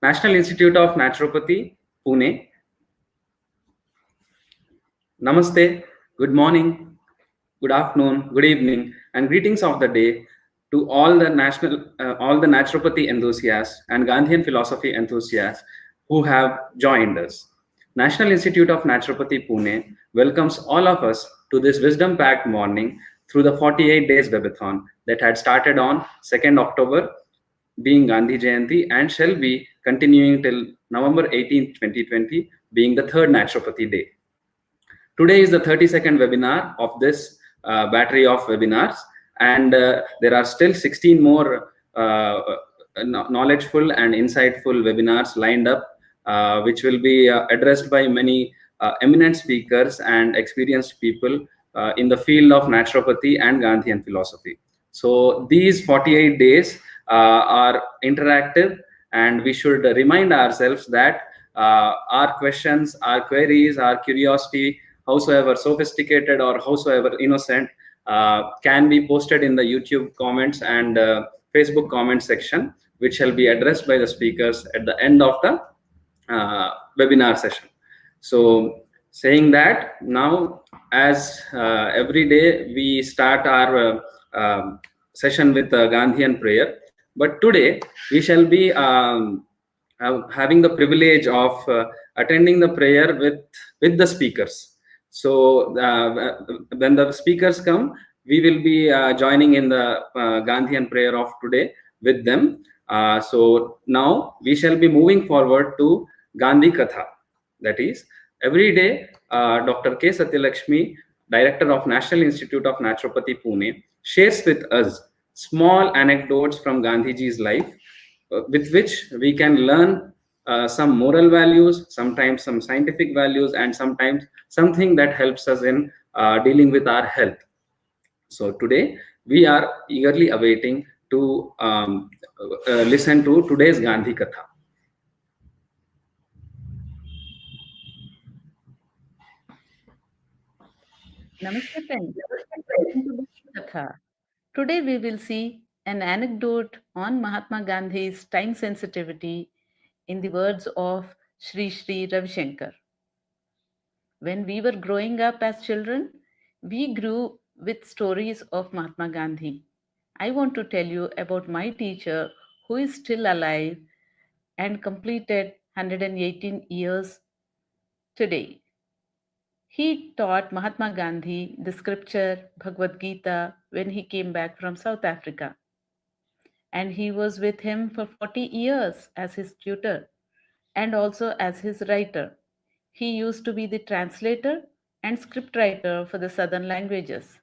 National Institute of Naturopathy, Pune. Namaste, good morning, good afternoon, good evening, and greetings of the day to all the naturopathy enthusiasts and Gandhian philosophy enthusiasts who have joined us. National Institute of Naturopathy Pune welcomes all of us to this wisdom-packed morning through the 48 days webathon that had started on 2nd October, being Gandhi Jayanti, and shall be continuing till November 18th, 2020, being the third Naturopathy Day. Today is the 32nd webinar of this battery of webinars, and there are still 16 more knowledgeful and insightful webinars lined up, which will be addressed by many eminent speakers and experienced people in the field of naturopathy and Gandhian philosophy. So these 48 days are interactive, and we should remind ourselves that our questions, our queries, our curiosity, howsoever sophisticated or howsoever innocent, can be posted in the YouTube comments and Facebook comment section, which shall be addressed by the speakers at the end of the webinar session. So saying that, now as every day we start our session with Gandhian prayer, but today we shall be having the privilege of attending the prayer with the speakers. So when the speakers come, we will be joining in the Gandhian prayer of today with them. So now we shall be moving forward to Gandhi Katha. That is, every day Dr. K. Satyalakshmi, Director of National Institute of Naturopathy, Pune, shares with us small anecdotes from Gandhiji's life, with which we can learn some moral values, sometimes some scientific values, and sometimes something that helps us in dealing with our health. So today we are eagerly awaiting to listen to today's Gandhi Katha. Namaste friends. Welcome to the Katha. Today we will see an anecdote on Mahatma Gandhi's time sensitivity in the words of Sri Sri Ravi Shankar. When we were growing up as children, we grew with stories of Mahatma Gandhi. I want to tell you about my teacher who is still alive and completed 118 years today. He taught Mahatma Gandhi the scripture Bhagavad Gita when he came back from South Africa. And he was with him for 40 years as his tutor and also as his writer. He used to be the translator and scriptwriter for the southern languages.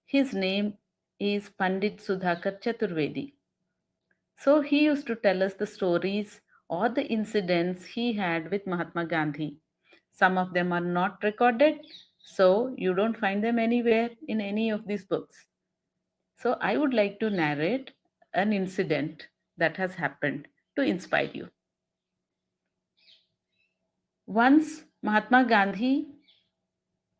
His name is Pandit Sudhakar Chaturvedi. So he used to tell us the stories or the incidents he had with Mahatma Gandhi. Some of them are not recorded, so you don't find them anywhere in any of these books. So I would like to narrate an incident that has happened to inspire you. Once Mahatma Gandhi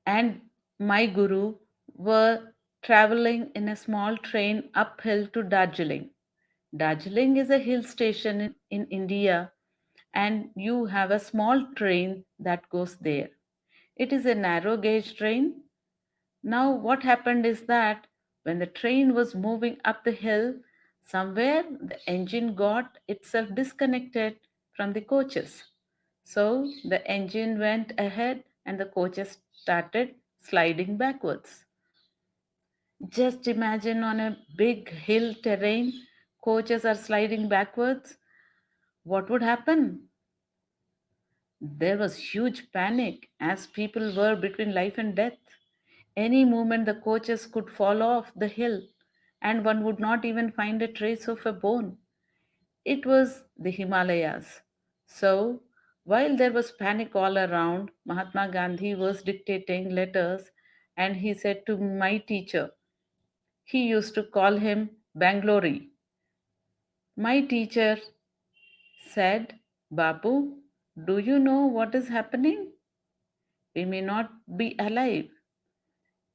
and my guru were traveling in a small train uphill to Darjeeling. Darjeeling is a hill station in India, and you have a small train that goes there. It is a narrow gauge train. Now, what happened is that when the train was moving up the hill, somewhere the engine got itself disconnected from the coaches. So the engine went ahead and the coaches started sliding backwards. Just imagine on a big hill terrain, coaches are sliding backwards. What would happen? There was huge panic as people were between life and death. Any moment the coaches could fall off the hill and one would not even find a trace of a bone. It was the Himalayas. So, while there was panic all around, Mahatma Gandhi was dictating letters and he said to my teacher, he used to call him Bangalore. My teacher said, Babu, do you know what is happening? We may not be alive.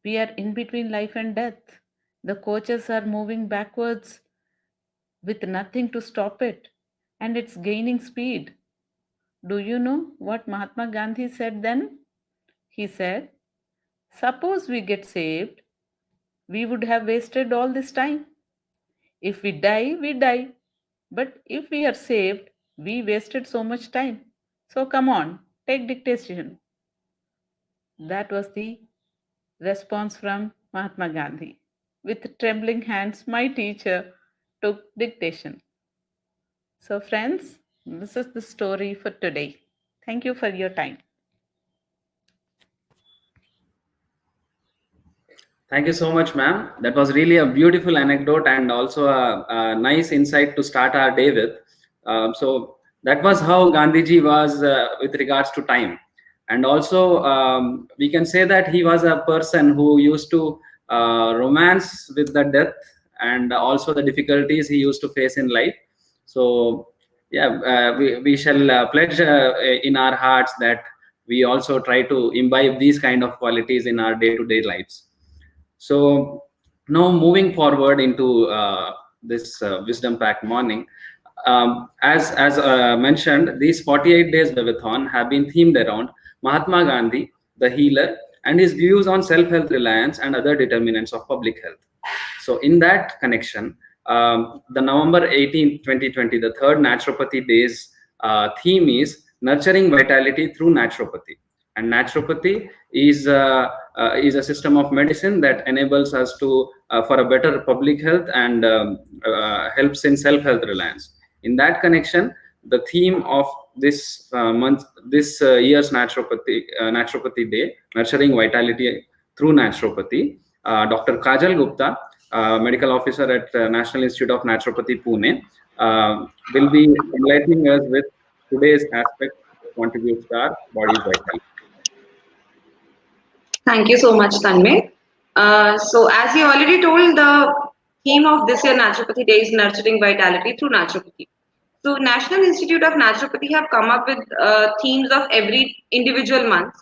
We are in between life and death. The coaches are moving backwards with nothing to stop it. and it's gaining speed. Do you know what Mahatma Gandhi said then? He said, suppose we get saved, we would have wasted all this time. If we die, we die. But if we are saved, we wasted so much time. So come on, take dictation. That was the response from Mahatma Gandhi. With trembling hands, my teacher took dictation. So, friends, this is the story for today. Thank you for your time. Thank you so much, ma'am. That was really a beautiful anecdote and also a nice insight to start our day with. So that was how Gandhiji was with regards to time. And also, we can say that he was a person who used to romance with the death and also the difficulties he used to face in life. So, yeah, we shall pledge in our hearts that we also try to imbibe these kind of qualities in our day-to-day lives. So now moving forward into this wisdom pack morning, as mentioned, these 48 days Bevathon have been themed around Mahatma Gandhi, the healer, and his views on self-health reliance and other determinants of public health. So in that connection, the November 18th, 2020, the third Naturopathy Days theme is nurturing vitality through naturopathy. And naturopathy is a system of medicine that enables us to for a better public health and helps in self-health reliance. In that connection, the theme of this year's naturopathy day, nurturing vitality through naturopathy, Dr. Kajal Gupta, medical officer at National Institute of Naturopathy, Pune, will be enlightening us with today's aspect that contributes to our body's vitality. Thank you so much, Tanmay. So, as you already told, the theme of this year Naturopathy Day is nurturing vitality through naturopathy. So, National Institute of Naturopathy have come up with themes of every individual month.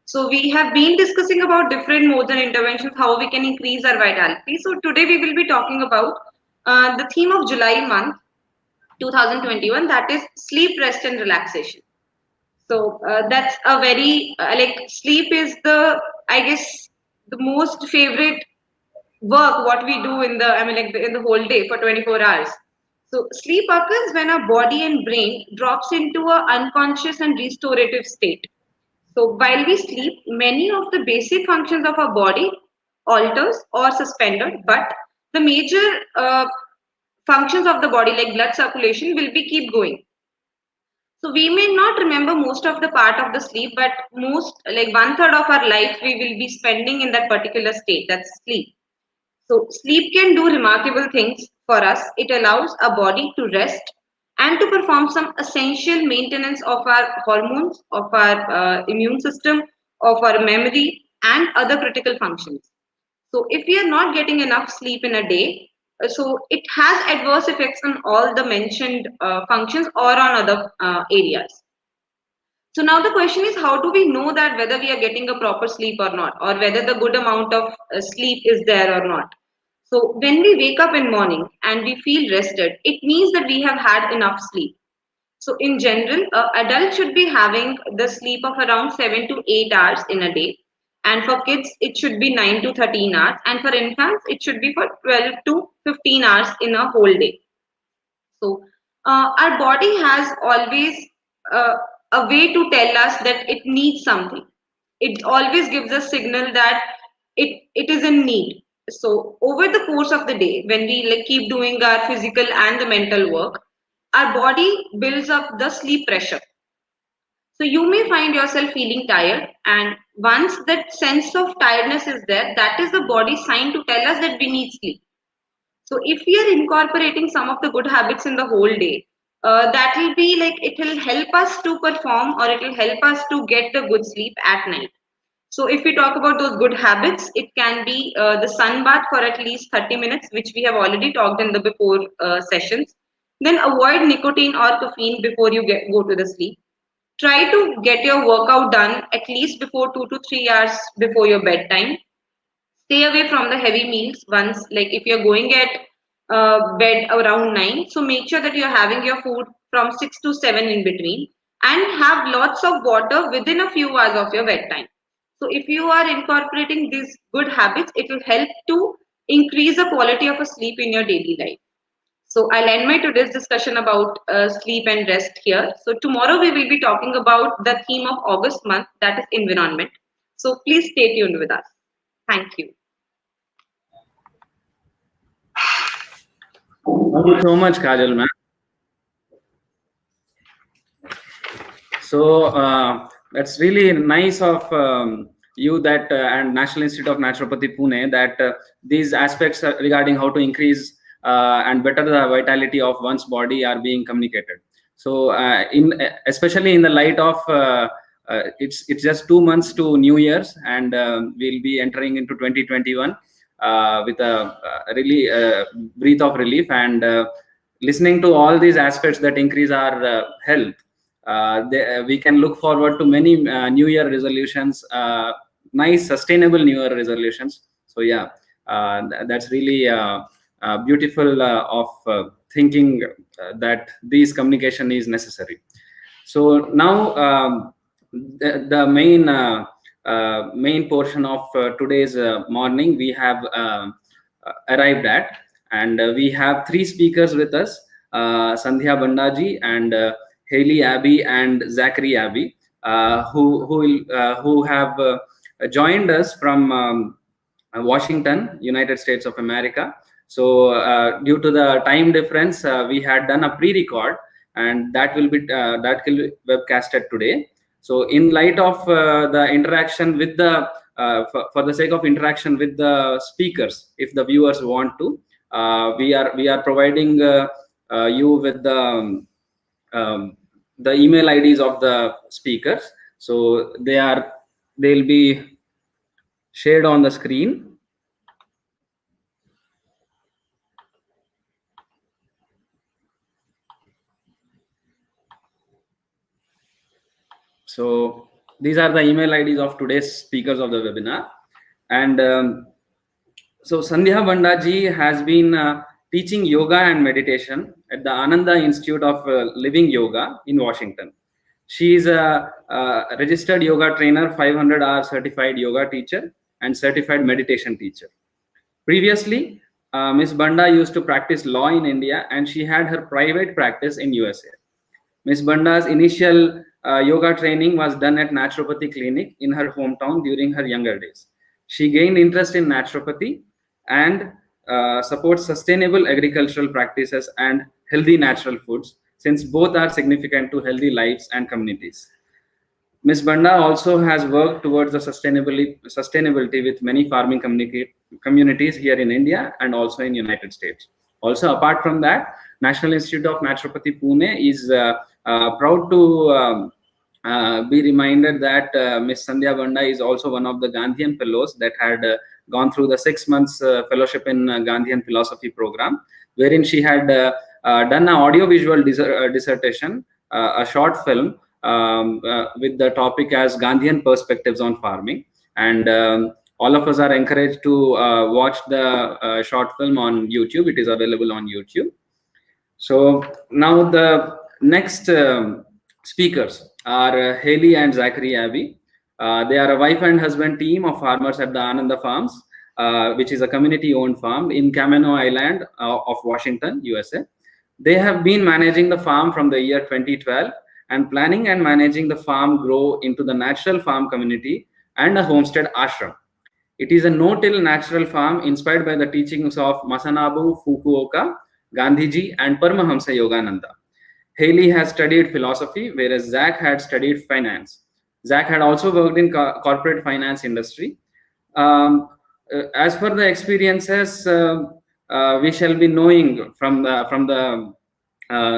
So, we have been discussing about different modes and interventions, how we can increase our vitality. So, today we will be talking about the theme of July month 2021, that is sleep, rest, and relaxation. So that's a very like sleep is the, I guess, the most favorite work what we do in the, I mean, like in the whole day for 24 hours. So sleep occurs when our body and brain drops into a unconscious and restorative state. So while we sleep, many of the basic functions of our body alters or suspended, but the major functions of the body like blood circulation will be keep going. So we may not remember most of the part of the sleep, but most like one third of our life we will be spending in that particular state. That's sleep. So sleep can do remarkable things for us. It allows our body to rest and to perform some essential maintenance of our hormones, of our immune system, of our memory, and other critical functions. So if we are not getting enough sleep in a day, so it has adverse effects on all the mentioned functions or on other areas. So now the question is, how do we know that whether we are getting a proper sleep or not, or whether the good amount of sleep is there or not? So when we wake up in morning and we feel rested, it means that we have had enough sleep. So in general, adults should be having the sleep of around 7 to 8 hours in a day. And for kids, it should be 9 to 13 hours. And for infants, it should be for 12 to 15 hours in a whole day. So our body has always uh, a way to tell us that it needs something. It always gives a signal that it is in need. So over the course of the day, when we like keep doing our physical and the mental work, our body builds up the sleep pressure. So you may find yourself feeling tired, and once that sense of tiredness is there, that is the body's sign to tell us that we need sleep. So if we are incorporating some of the good habits in the whole day, that will be like it will help us to perform or it will help us to get the good sleep at night. So if we talk about those good habits, it can be the sun bath for at least 30 minutes, which we have already talked in the before sessions. Then avoid nicotine or caffeine before you go to the sleep. Try to get your workout done at least before 2 to 3 hours before your bedtime. Stay away from the heavy meals once, like if you're going at bed around 9, so make sure that you're having your food from 6 to 7 in between, and have lots of water within a few hours of your bedtime. So if you are incorporating these good habits, it will help to increase the quality of a sleep in your daily life. So I'll end my today's discussion about sleep and rest here. So tomorrow we will be talking about the theme of August month, that is environment. So please stay tuned with us. Thank you. Thank you so much, Kajal, ma'am. So that's really nice of you that and National Institute of Naturopathy Pune that these aspects regarding how to increase and better the vitality of one's body are being communicated. So in especially in the light of it's just 2 months to New Year's, and we'll be entering into 2021 with a really breath of relief, and listening to all these aspects that increase our health. We can look forward to many New Year resolutions, nice sustainable New Year resolutions. So yeah, that's really beautiful of thinking that this communication is necessary. So now the main portion of today's morning we have arrived at, and we have three speakers with us, Sandhya Banda ji and Hailey Abbey and Zachary Abbey, who have joined us from Washington, United States of America. So due to the time difference, we had done a pre-record, and that will be webcasted today. So in light of the interaction with the for the sake of interaction with the speakers, if the viewers want to, we are providing you with the email IDs of the speakers. So they'll be shared on the screen. So these are the email IDs of today's speakers of the webinar. And so Sandhya Banda ji has been teaching yoga and meditation at the Ananda Institute of Living Yoga in Washington. She is a registered yoga trainer, 500-hour certified yoga teacher, and certified meditation teacher. Previously, Ms. Banda used to practice law in India, and she had her private practice in USA. Ms. Banda's initial yoga training was done at naturopathy clinic in her hometown during her younger days. She gained interest in naturopathy and supports sustainable agricultural practices and healthy natural foods, since both are significant to healthy lives and communities. Ms. Banda also has worked towards the sustainability with many farming communities here in India and also in United States. Also, apart from that, National Institute of Naturopathy Pune is proud to be reminded that Ms. Sandhya Banda is also one of the Gandhian fellows that had gone through the 6 months fellowship in Gandhian philosophy program, wherein she had done an audiovisual dissertation, a short film with the topic as Gandhian perspectives on farming. And all of us are encouraged to watch the short film on YouTube. It is available on YouTube. So now the next speakers are Hailey and Zachary Abbey. They are a wife and husband team of farmers at the Ananda Farms, which is a community-owned farm in Camino Island of Washington, USA. They have been managing the farm from the year 2012 and planning and managing the farm grow into the natural farm community and a homestead ashram. It is a no-till natural farm inspired by the teachings of Masanabu Fukuoka, Gandhiji, and Paramahamsa Yogananda. Hailey has studied philosophy, whereas Zach had studied finance. Zach had also worked in corporate finance industry. As for the experiences, we shall be knowing from the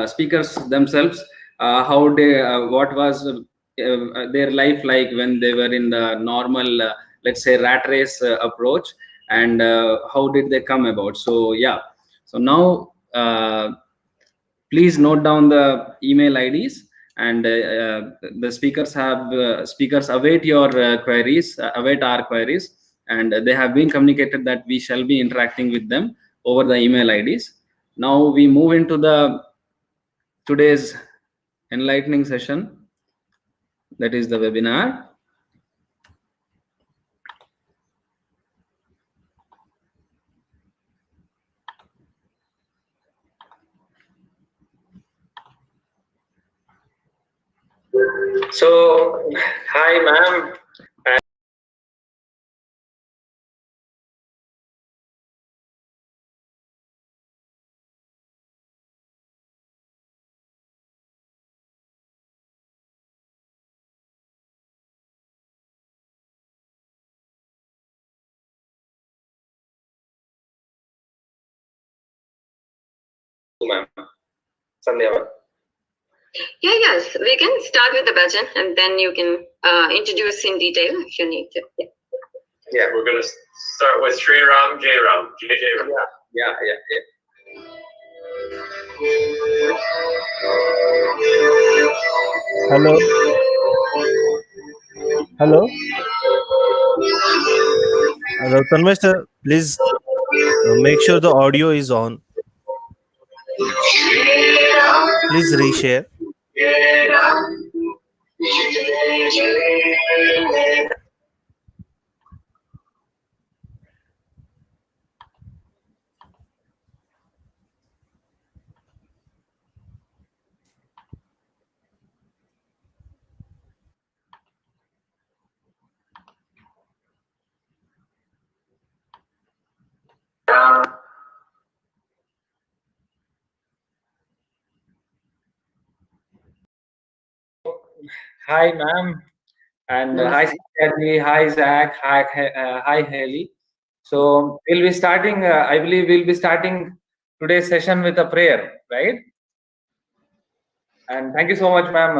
speakers themselves how they what was their life like when they were in the normal let's say rat race approach, and how did they come about. So yeah, so now please note down the email IDs, and the speakers await your queries, await our queries, and they have been communicated that we shall be interacting with them over the email IDs. Now we move into the today's enlightening session, that is the webinar. So, hi, ma'am. Ma'am, Sandhya Banda. Yeah, yes, we can start with the bhajan and then you can introduce in detail if you need to. Yeah, Yeah, We're going to start with Sri Ram, Jai Ram, Jai Jai Ram. yeah. Hello. Hello. Hello, Tanmay sir. Please make sure the audio is on. Please reshare. Hi, ma'am. And hi, Sandhya, hi, Zach, hi, Hailey. So we'll be starting, I believe we'll be starting today's session with a prayer, right? And thank you so much, ma'am,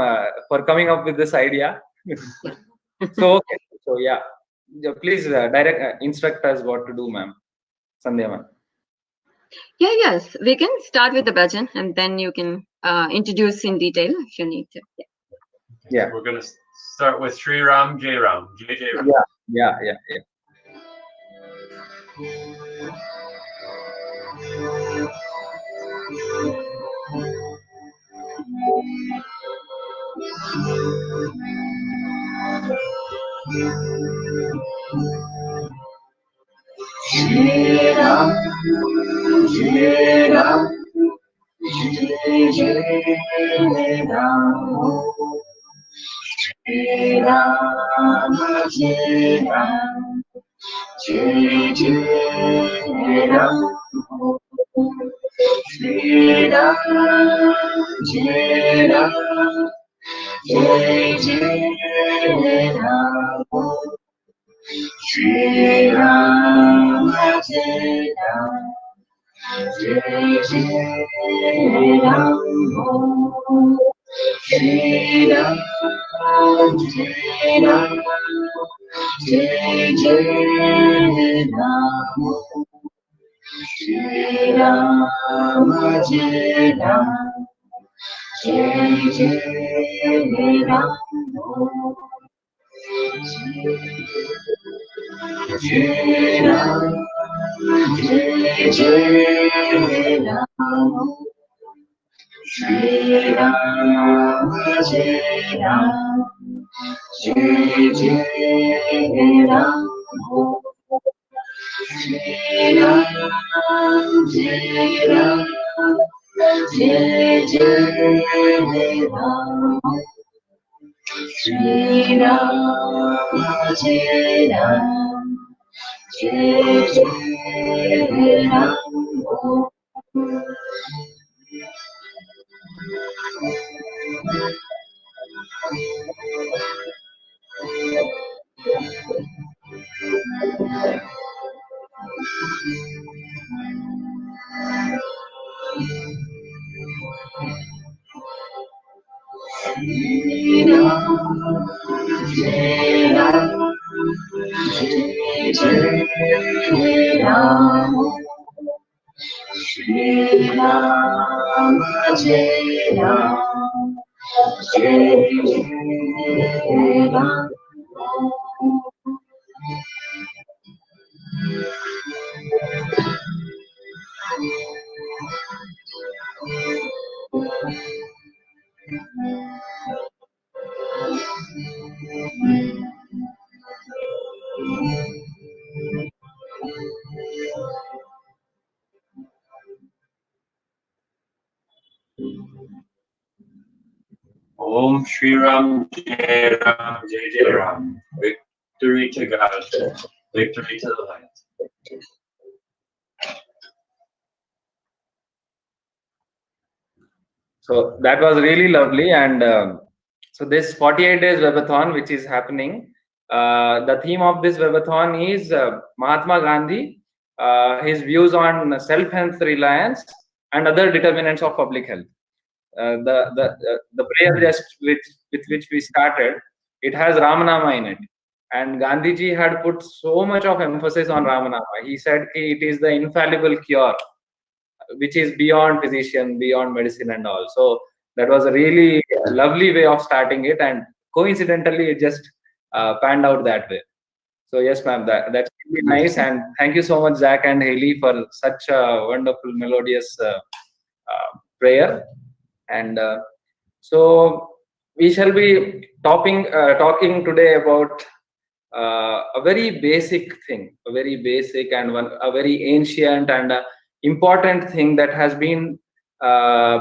for coming up with this idea. So, okay. So, yeah. Please instruct us what to do, ma'am. Sandhya, ma'am. Yeah, yes, we can start with the bhajan and then you can introduce in detail if you need to. Yeah. Yeah. We're going to start with Sri Ram, Jai Ram, Jai Jai Ram. Yeah. Jai Ram, Jai Ram, Jai Jai Ram. Jai Ram, Jai Ram, Jai Jai Ram. Jai Ram, Jai Ram, Jai Jai Ram. Shri Ram, Jai Ram, Jai Jai Ram. Shri Ram, Jai Ram, Jai Jai Ram. Shri Ram, Jai Ram, Jai Jai Ram. Jai Ram, Jai Jai Ram. Shri Ram, Jai Ram, Jai Jai Ram. Shri Ram, Jai Ram, Jai Jai Ram. Shri Ram, Jai Ram, Jai Jai Ram. Shri Ram, Jai Ram, Jai Jai Ram. Shri Ram, Jai Ram, Jai Jai Ram. Om Shri Ram, Jai Ram, Jai Jai Ram. Victory to God, victory to the light. So that was really lovely. And so this 48 days webathon, which is happening, the theme of this webathon is Mahatma Gandhi, his views on self-health reliance and other determinants of public health. The prayer just with which we started, it has Ramanama in it. And Gandhiji had put so much of emphasis on Ramanama. He said it is the infallible cure, which is beyond physician, beyond medicine and all. So that was a really lovely way of starting it, and coincidentally it just panned out that way. So yes, ma'am, that's really nice, and thank you so much, Zach and Hailey, for such a wonderful melodious prayer. And so we shall be talking today about a very basic thing, a very basic and a very ancient and important thing that has been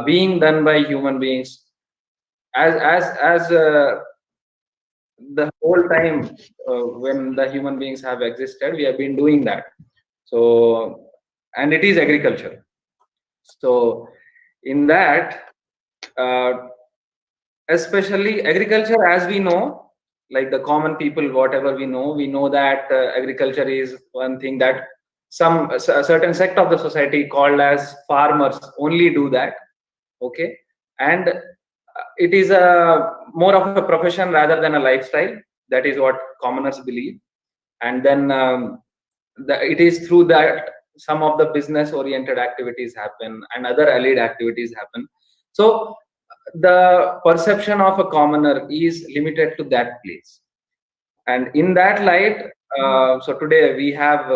being done by human beings as the whole time when the human beings have existed. We have been doing that. So, and it is agriculture. So in that, especially agriculture, as we know, like the common people, whatever we know that agriculture is one thing that a certain sect of the society called as farmers only do that. Okay. And it is more of a profession rather than a lifestyle. That is what commoners believe. And then it is through that some of the business oriented activities happen and other allied activities happen. So the perception of a commoner is limited to that place. And in that light, so today we have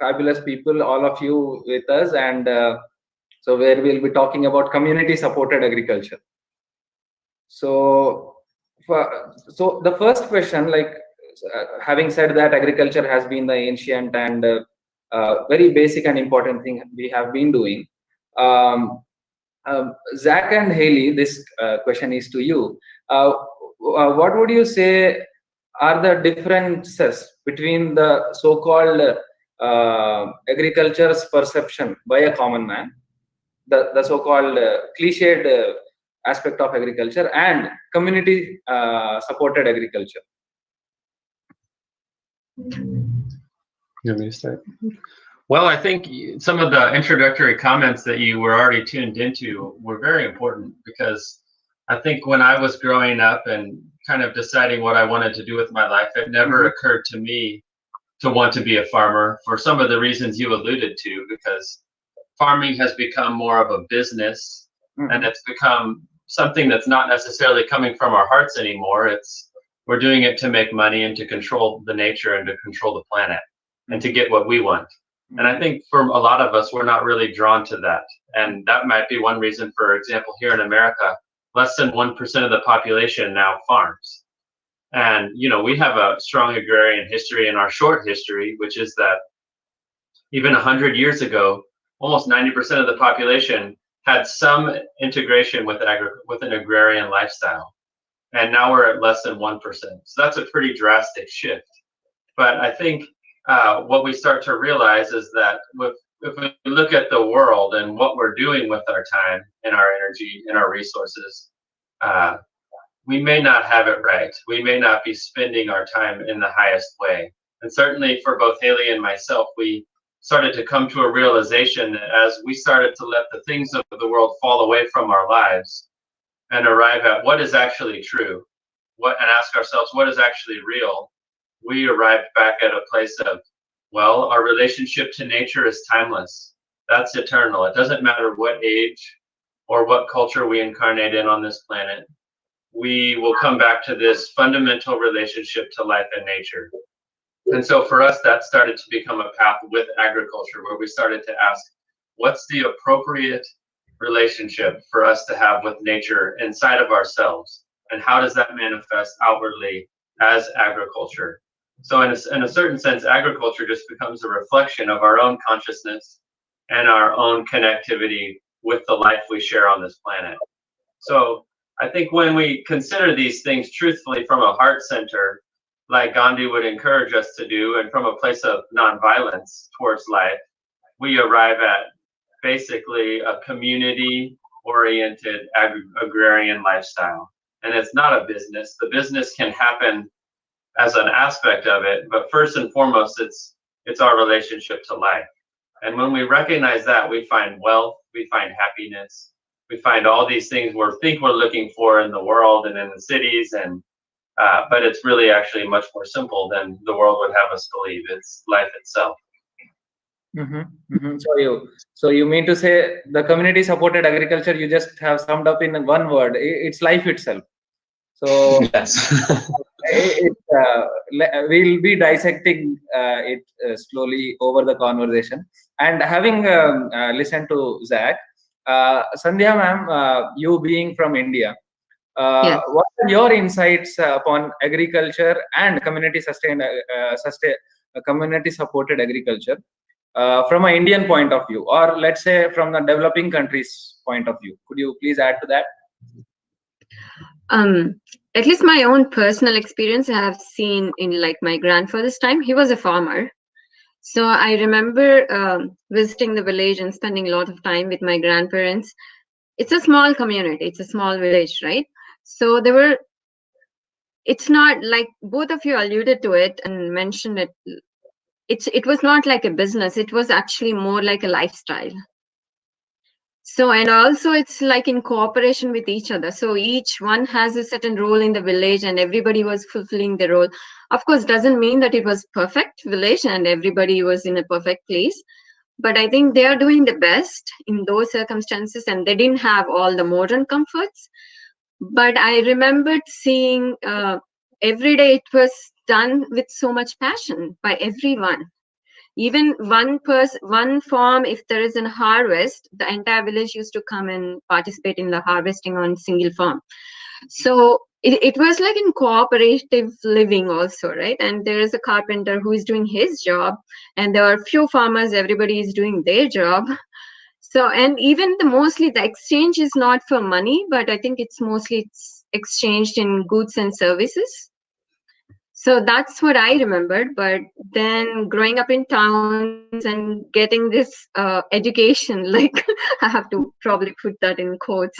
fabulous people, all of you with us, and so where we'll be talking about community supported agriculture. So the first question, like having said that agriculture has been the ancient and very basic and important thing we have been doing, Zach and Hailey, this question is to you. What would you say are the differences between the so-called agriculture's perception by a common man, the so-called cliched aspect of agriculture, and community supported agriculture? You want me to start? Well, I think some of the introductory comments that you were already tuned into were very important, because I think when I was growing up and kind of deciding what I wanted to do with my life, it never occurred to me to want to be a farmer for some of the reasons you alluded to, because farming has become more of a business, and it's become something that's not necessarily coming from our hearts anymore. We're doing it to make money and to control the nature and to control the planet and to get what we want. And I think for a lot of us, we're not really drawn to that. And that might be one reason, for example, here in America, less than 1% of the population now farms. And, you know, we have a strong agrarian history in our short history, which is that even 100 years ago, almost 90% of the population had some integration with an agrarian lifestyle. And now we're at less than 1%. So that's a pretty drastic shift. But I think what we start to realize is that if we look at the world and what we're doing with our time and our energy and our resources, we may not have it right. We may not be spending our time in the highest way. And certainly for both Hailey and myself, we started to come to a realization that as we started to let the things of the world fall away from our lives and arrive at what is actually true, and ask ourselves what is actually real, we arrived back at a place of, well, our relationship to nature is timeless. That's eternal. It doesn't matter what age or what culture we incarnate in on this planet. We will come back to this fundamental relationship to life and nature. And so for us, that started to become a path with agriculture, where we started to ask, what's the appropriate relationship for us to have with nature inside of ourselves? And how does that manifest outwardly as agriculture? So in a certain sense, agriculture just becomes a reflection of our own consciousness and our own connectivity with the life we share on this planet. So I think when we consider these things truthfully from a heart center, like Gandhi would encourage us to do, and from a place of nonviolence towards life, we arrive at basically a community-oriented agrarian lifestyle. And it's not a business. The business can happen as an aspect of it, but first and foremost, it's our relationship to life. And when we recognize that, we find wealth, we find happiness, we find all these things we think we're looking for in the world and in the cities, and but it's really actually much more simple than the world would have us believe. It's life itself. So you mean to say the community supported agriculture you just have summed up in one word? It's life itself. So Yes. we'll be dissecting it slowly over the conversation. And having listened to Zach, Sandhya ma'am, you being from India, Yes. what are your insights upon agriculture and community community supported agriculture from an Indian point of view, or let's say from the developing countries point of view? Could you please add to that? At least my own personal experience I have seen in like my grandfather's time. He was a farmer. So I remember visiting the village and spending a lot of time with my grandparents. It's a small community. It's a small village, right? So it's not like both of you alluded to it and mentioned it. It was not like a business. It was actually more like a lifestyle. So, and also it's like in cooperation with each other. So each one has a certain role in the village and everybody was fulfilling their role. Of course, doesn't mean that it was perfect village and everybody was in a perfect place. But I think they are doing the best in those circumstances and they didn't have all the modern comforts. But I remembered seeing every day it was done with so much passion by everyone. Even one farm, if there is a harvest, the entire village used to come and participate in the harvesting on single farm. So it was like in cooperative living also, right? And there is a carpenter who is doing his job, and there are few farmers, everybody is doing their job. So, and even mostly the exchange is not for money, but I think it's mostly exchanged in goods and services. So that's what I remembered. But then growing up in towns and getting this education, like I have to probably put that in quotes.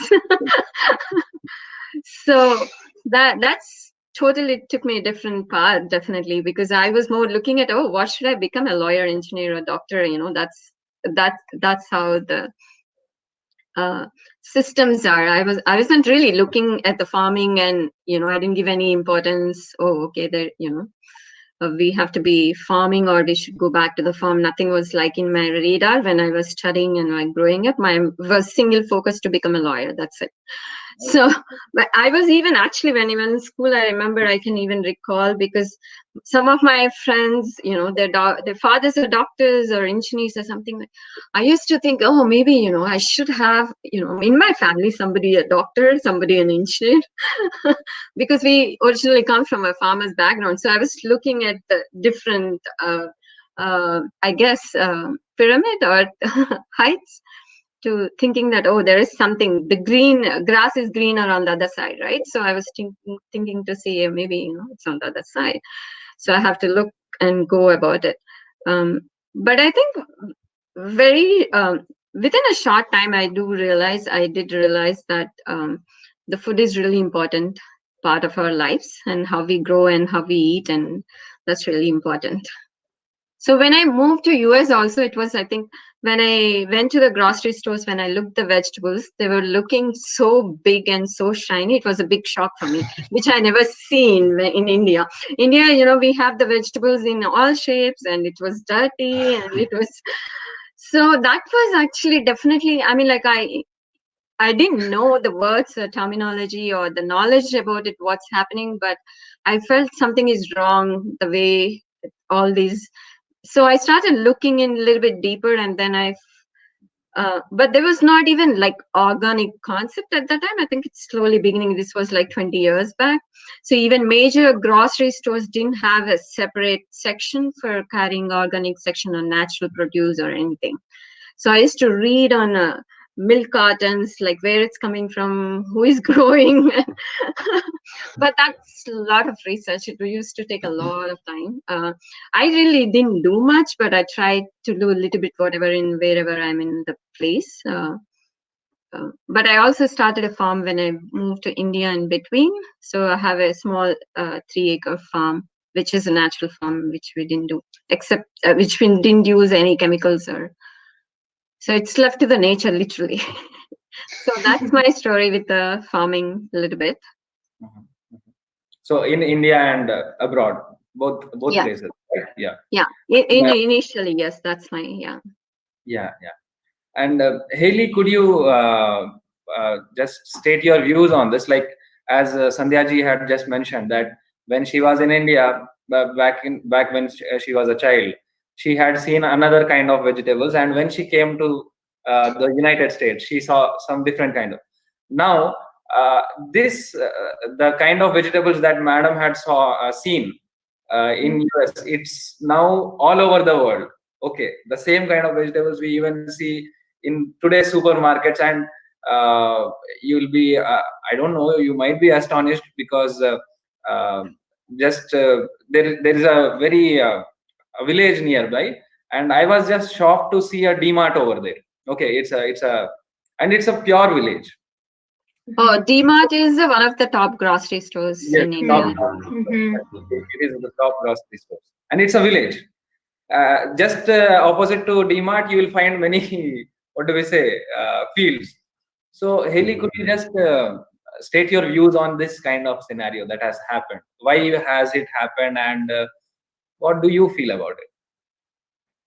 So that's totally took me a different path, definitely, because I was more looking at, oh, what should I become, a lawyer, engineer, or doctor? You know, that's how the systems are. I wasn't really looking at the farming, and I didn't give any importance. Oh, okay, there, we have to be farming or we should go back to the farm. Nothing was like in my radar when I was studying and like growing up. My was single focus to become a lawyer. That's it. So, but I was even actually when even in school, I remember I can even recall because some of my friends, their fathers are doctors or engineers or something. I used to think, oh, maybe, I should have, in my family, somebody a doctor, somebody an engineer, because we originally come from a farmer's background. So I was looking at the different, I guess, pyramid or heights, to thinking that, oh, there is something, the green grass is greener on the other side, right? So I was thinking to see maybe, it's on the other side. So I have to look and go about it. But I think very, within a short time, I did realize that the food is really important part of our lives and how we grow and how we eat. And that's really important. So when I moved to US also, it was, I think, when I went to the grocery stores, when I looked the vegetables, they were looking so big and so shiny. It was a big shock for me, which I never seen in India. India, we have the vegetables in all shapes and it was dirty and it was, so that was actually definitely, I mean, like I didn't know the words or terminology or the knowledge about it, what's happening, but I felt something is wrong the way all these. So I started looking in a little bit deeper, and then but there was not even like organic concept at that time. I think it's slowly beginning. This was like 20 years back. So even major grocery stores didn't have a separate section for carrying organic section or natural produce or anything. So I used to read on milk cartons, like where it's coming from, who is growing. But that's a lot of research. It used to take a lot of time. I really didn't do much, but I tried to do a little bit whatever in wherever I'm in the place. But I also started a farm when I moved to India in between. So I have a small 3-acre farm, which is a natural farm, which we didn't do, except which we didn't use any chemicals or. So it's left to the nature, literally. So that's my story with the farming a little bit. So in India and abroad, both Yeah. places, right? Yeah. Yeah. Initially, yes, that's my, yeah. Yeah. And Hailey, could you just state your views on this? Like, as Sandhya ji had just mentioned, that when she was in India, back when she was a child, she had seen another kind of vegetables, and when she came to the United States, she saw some different kind of. Now, the kind of vegetables that Madam had seen in US, it's now all over the world. Okay, the same kind of vegetables we even see in today's supermarkets, and you'll be I don't know, you might be astonished, because there is a very a village nearby, and I was just shocked to see a DMart over there. Okay, it's a pure village. Oh, DMart is one of the top grocery stores in India. It is the top grocery stores, and it's a village. Just opposite to DMart, you will find many what do we say, fields. So Hailey, could you just state your views on this kind of scenario that has happened? Why has it happened, and what do you feel about it?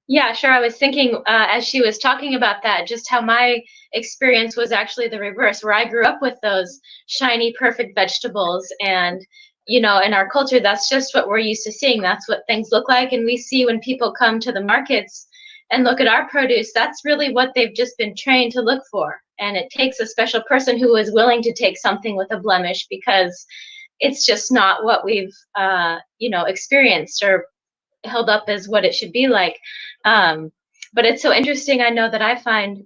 Yeah, sure. I was thinking as she was talking about that, just how my experience was actually the reverse, where I grew up with those shiny, perfect vegetables. And, in our culture, that's just what we're used to seeing. That's what things look like. And we see when people come to the markets and look at our produce, that's really what they've just been trained to look for. And it takes a special person who is willing to take something with a blemish, because it's just not what we've, experienced or held up as what it should be like. But it's so interesting. I know that I find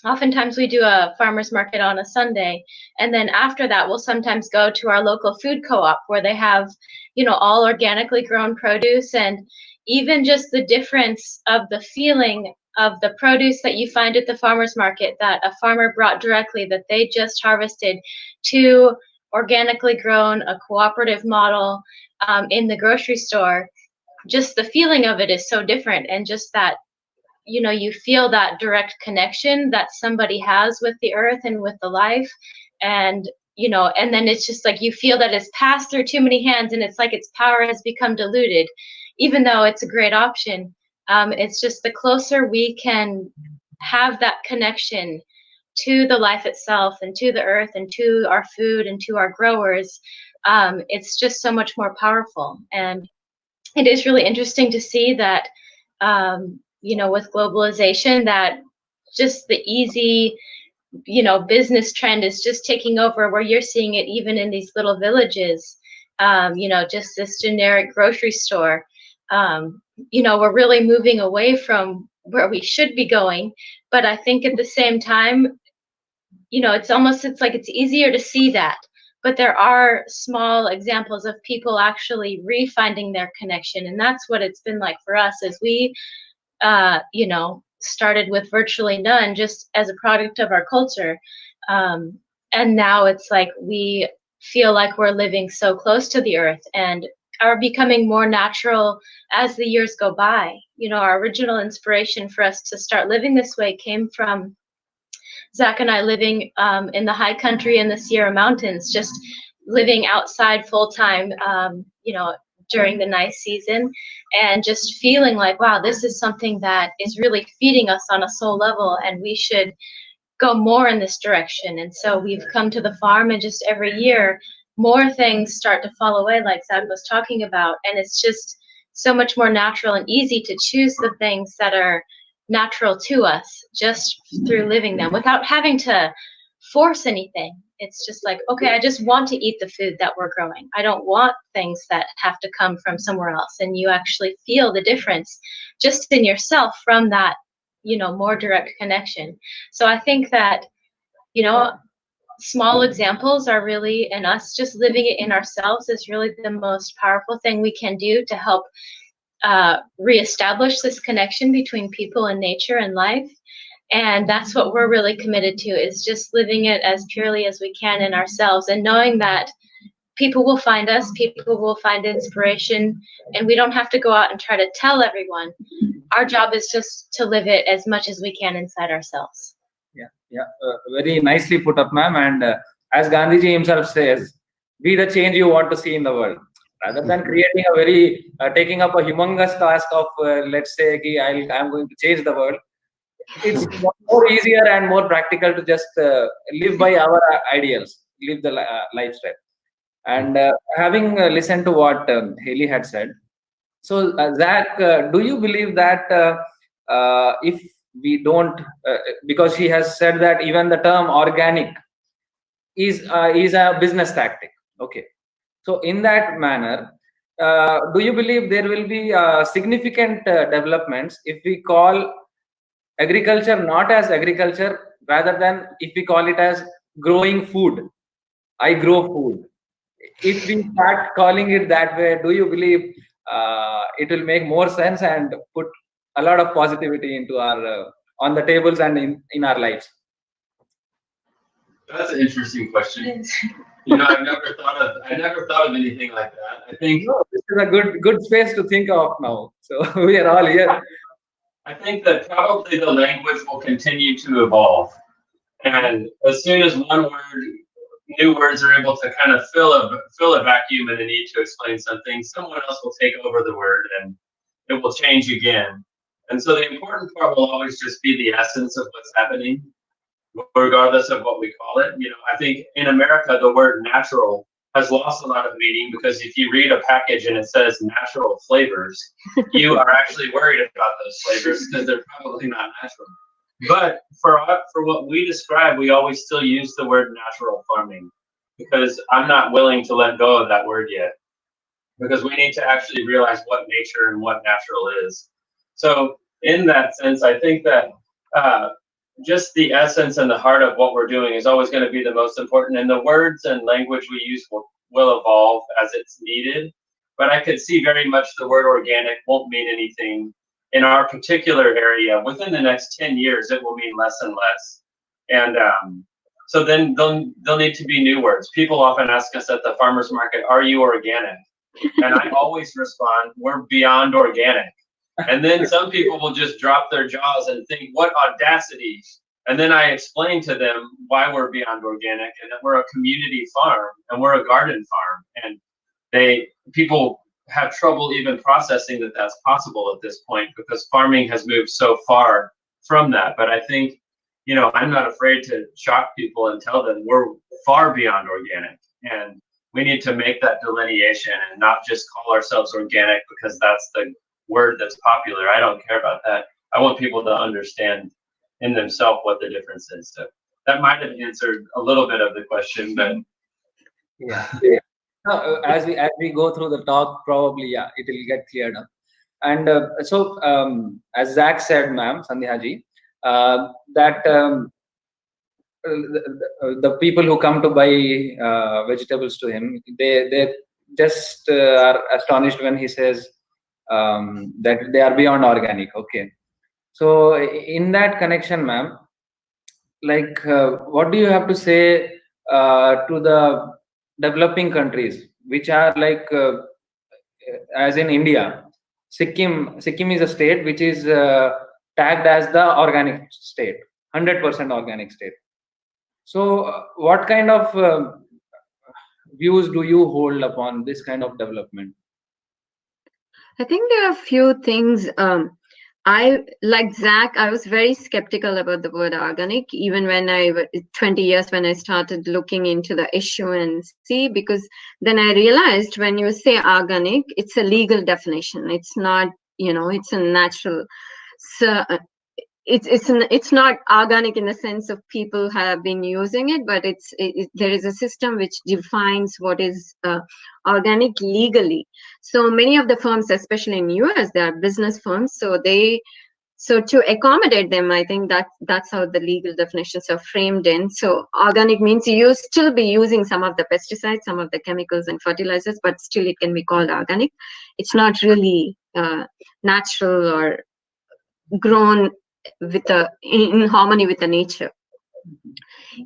oftentimes we do a farmer's market on a Sunday, and then after that we'll sometimes go to our local food co-op where they have, all organically grown produce, and even just the difference of the feeling of the produce that you find at the farmer's market that a farmer brought directly, that they just harvested, to organically grown, a cooperative model in the grocery store. Just the feeling of it is so different, and just that, you feel that direct connection that somebody has with the earth and with the life. And and then it's just like you feel that it's passed through too many hands, and it's like its power has become diluted, even though it's a great option. It's just the closer we can have that connection to the life itself, and to the earth, and to our food, and to our growers, it's just so much more powerful. And it is really interesting to see that, with globalization, that just the easy, business trend is just taking over, where you're seeing it even in these little villages, just this generic grocery store. We're really moving away from where we should be going. But I think at the same time, it's like it's easier to see that. But there are small examples of people actually refinding their connection. And that's what it's been like for us, as we, started with virtually none, just as a product of our culture. And now it's like we feel like we're living so close to the earth, and are becoming more natural as the years go by. Our original inspiration for us to start living this way came from Zach and I living in the high country in the Sierra Mountains, just living outside full time, during the nice season, and just feeling like, wow, this is something that is really feeding us on a soul level, and we should go more in this direction. And so we've come to the farm, and just every year more things start to fall away, like Zach was talking about. And it's just so much more natural and easy to choose the things that are natural to us, just through living them without having to force anything. It's just like, okay, I just want to eat the food that we're growing. I don't want things that have to come from somewhere else. And you actually feel the difference just in yourself from that, more direct connection. So I think that, small examples are really, and us just living it in ourselves is really the most powerful thing we can do to help reestablish this connection between people and nature and life. And that's what we're really committed to, is just living it as purely as we can in ourselves, and knowing that people will find us, people will find inspiration, and we don't have to go out and try to tell everyone. Our job is just to live it as much as we can inside ourselves. Yeah, very nicely put up, ma'am. And as Gandhiji himself says, be the change you want to see in the world. Rather than creating a very, taking up a humongous task of, let's say, I'm going to change the world, it's more easier and more practical to just live by our ideals, live the lifestyle. And having listened to what Hailey had said, so Zach, do you believe that if we don't, because she has said that even the term organic is a business tactic. Okay, so in that manner, do you believe there will be significant developments if we call agriculture not as agriculture, rather than if we call it as growing food? I grow food. If we start calling it that way, do you believe it will make more sense and put a lot of positivity into our on the tables and in our lives? That's an interesting question. I never thought of anything like that. I think this is a good space to think of now. So we are all here. I think that probably the language will continue to evolve, and as soon as new words are able to kind of fill a vacuum and a need to explain something, someone else will take over the word and it will change again. And so the important part will always just be the essence of what's happening, regardless of what we call it. I think in America, the word natural has lost a lot of meaning, because if you read a package and it says natural flavors, you are actually worried about those flavors because they're probably not natural. But for what we describe, we always still use the word natural farming, because I'm not willing to let go of that word yet, because we need to actually realize what nature and what natural is. So in that sense, I think that just the essence and the heart of what we're doing is always going to be the most important, and the words and language we use will evolve as it's needed. But I could see very much the word organic won't mean anything in our particular area. Within the next 10 years, it will mean less and less. And so then there'll need to be new words. People often ask us at the farmer's market, are you organic? And I always respond, we're beyond organic. And then some people will just drop their jaws and think, what audacity. And then I explain to them why we're beyond organic, and that we're a community farm and we're a garden farm. And people have trouble even processing that that's possible at this point, because farming has moved so far from that. But I think, I'm not afraid to shock people and tell them we're far beyond organic. And we need to make that delineation and not just call ourselves organic because that's the word that's popular. I don't care about that. I want people to understand in themselves what the difference is. So that might have answered a little bit of the question, but yeah. As we go through the talk, probably it will get cleared up. And so as Zach said, ma'am, Sandhya ji, that the people who come to buy vegetables to him, they just are astonished when he says that they are beyond organic. Okay, so in that connection, ma'am, like what do you have to say to the developing countries, which are like as in India, Sikkim is a state which is tagged as the organic state, 100% organic state. So what kind of views do you hold upon this kind of development? I think there are a few things. Like Zach, I was very skeptical about the word organic, even when 20 years when I started looking into the issue and because then I realized when you say organic, it's a legal definition. It's not, it's a natural. So it's not organic in the sense of people have been using it, but there is a system which defines what is organic legally. So many of the firms, especially in US, they are business firms, so they So to accommodate them, I think that's how the legal definitions are framed in. So organic means you still be using some of the pesticides, some of the chemicals and fertilizers, but still it can be called organic. It's not really natural or grown in harmony with the nature.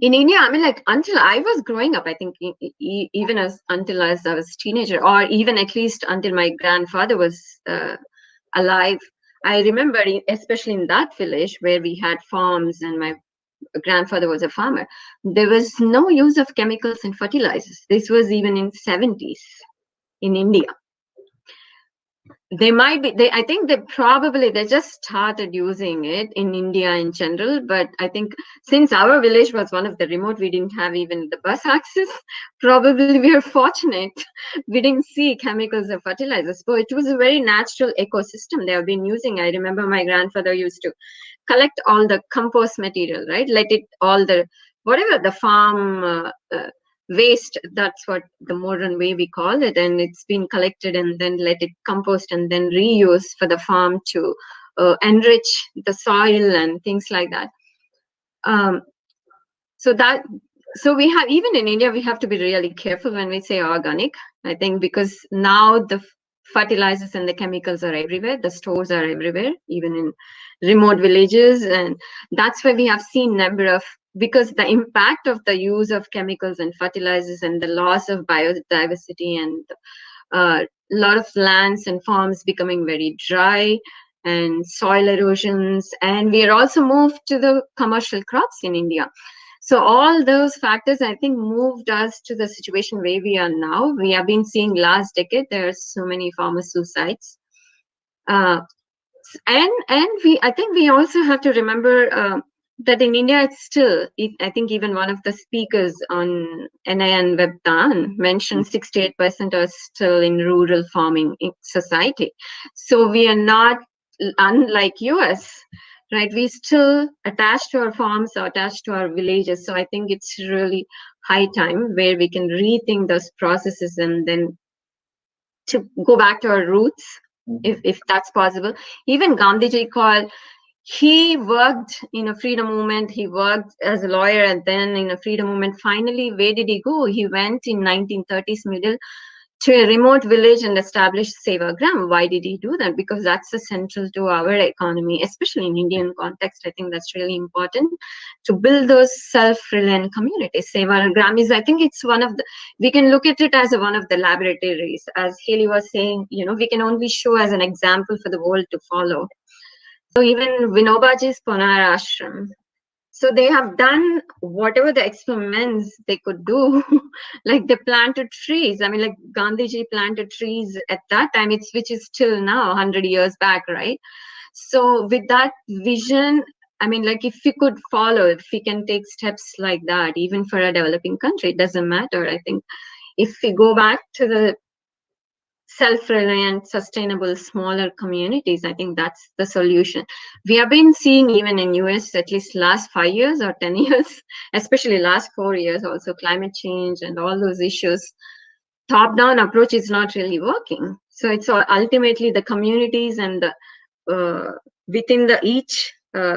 In India, I mean, like until I was growing up, I think even until I was a teenager, or even at least until my grandfather was alive, I remember, especially in that village where we had farms and my grandfather was a farmer, there was no use of chemicals and fertilizers. This was even in 70s in India. They might be, I think they just started using it in India in general. But I think since our village was one of the remote, we didn't have even the bus access. Probably we are fortunate. We didn't see chemicals or fertilizers. So it was a very natural ecosystem they have been using. I remember my grandfather used to collect all the compost material, right? Whatever the farm waste, that's what the modern way we call it, and it's been collected and then let it compost and then reuse for the farm to enrich the soil and things like that. So we have, even in India, we have to be really careful when we say organic, I think, because now the fertilizers and the chemicals are everywhere, the stores are everywhere, even in remote villages, and that's why we have seen because the impact of the use of chemicals and fertilizers and the loss of biodiversity and a lot of lands and farms becoming very dry and soil erosions, and we are also moved to the commercial crops in India. So all those factors, I think, moved us to the situation where we are now. We have been seeing last decade, there are so many farmer suicides. I think we also have to remember that in India, it's still, I think even one of the speakers on NIN Webdan mentioned 68% are still in rural farming society. So we are not unlike US, right? We still attached to our farms or attached to our villages. So I think it's really high time where we can rethink those processes and then to go back to our roots, if that's possible. Even Gandhiji he worked in a freedom movement. He worked as a lawyer and then in a freedom movement. Finally, where did he go? He went in 1930s middle to a remote village and established Sevagram. Why did he do that? Because that's essential to our economy, especially in Indian context. I think that's really important to build those self-reliant communities. Sevagram is, I think it's we can look at it as one of the laboratories. As Hailey was saying, we can only show as an example for the world to follow. So even Vinobaji's Ponar Ashram, so they have done whatever the experiments they could do. Like they planted trees. I mean, like Gandhiji planted trees at that time, which is still now 100 years back, right? So with that vision, I mean, like if we could follow, if we can take steps like that, even for a developing country, it doesn't matter. I think if we go back to the self-reliant, sustainable, smaller communities, I think that's the solution. We have been seeing even in US at least last 5 years or 10 years, especially last 4 years, also climate change and all those issues. Top-down approach is not really working. So it's ultimately the communities and within each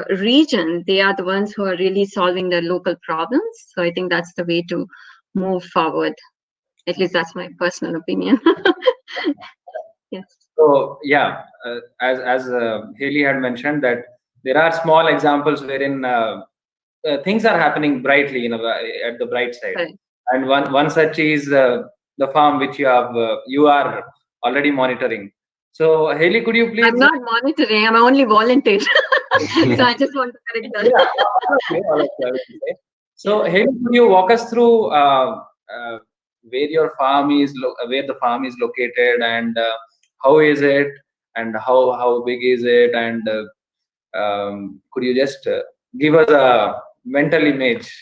region, they are the ones who are really solving the local problems. So I think that's the way to move forward. At least that's my personal opinion. Yes. So yeah, as Hailey had mentioned, that there are small examples wherein things are happening brightly, at the bright side. Right. And one such is the farm which you are already monitoring. So Hailey, could you please? I'm not monitoring. I'm only volunteer. So I just want to correct that. Yeah, okay. So Hailey, could you walk us through where your farm is, where the farm is located, and how is it, and how big is it, and could you just give us a mental image?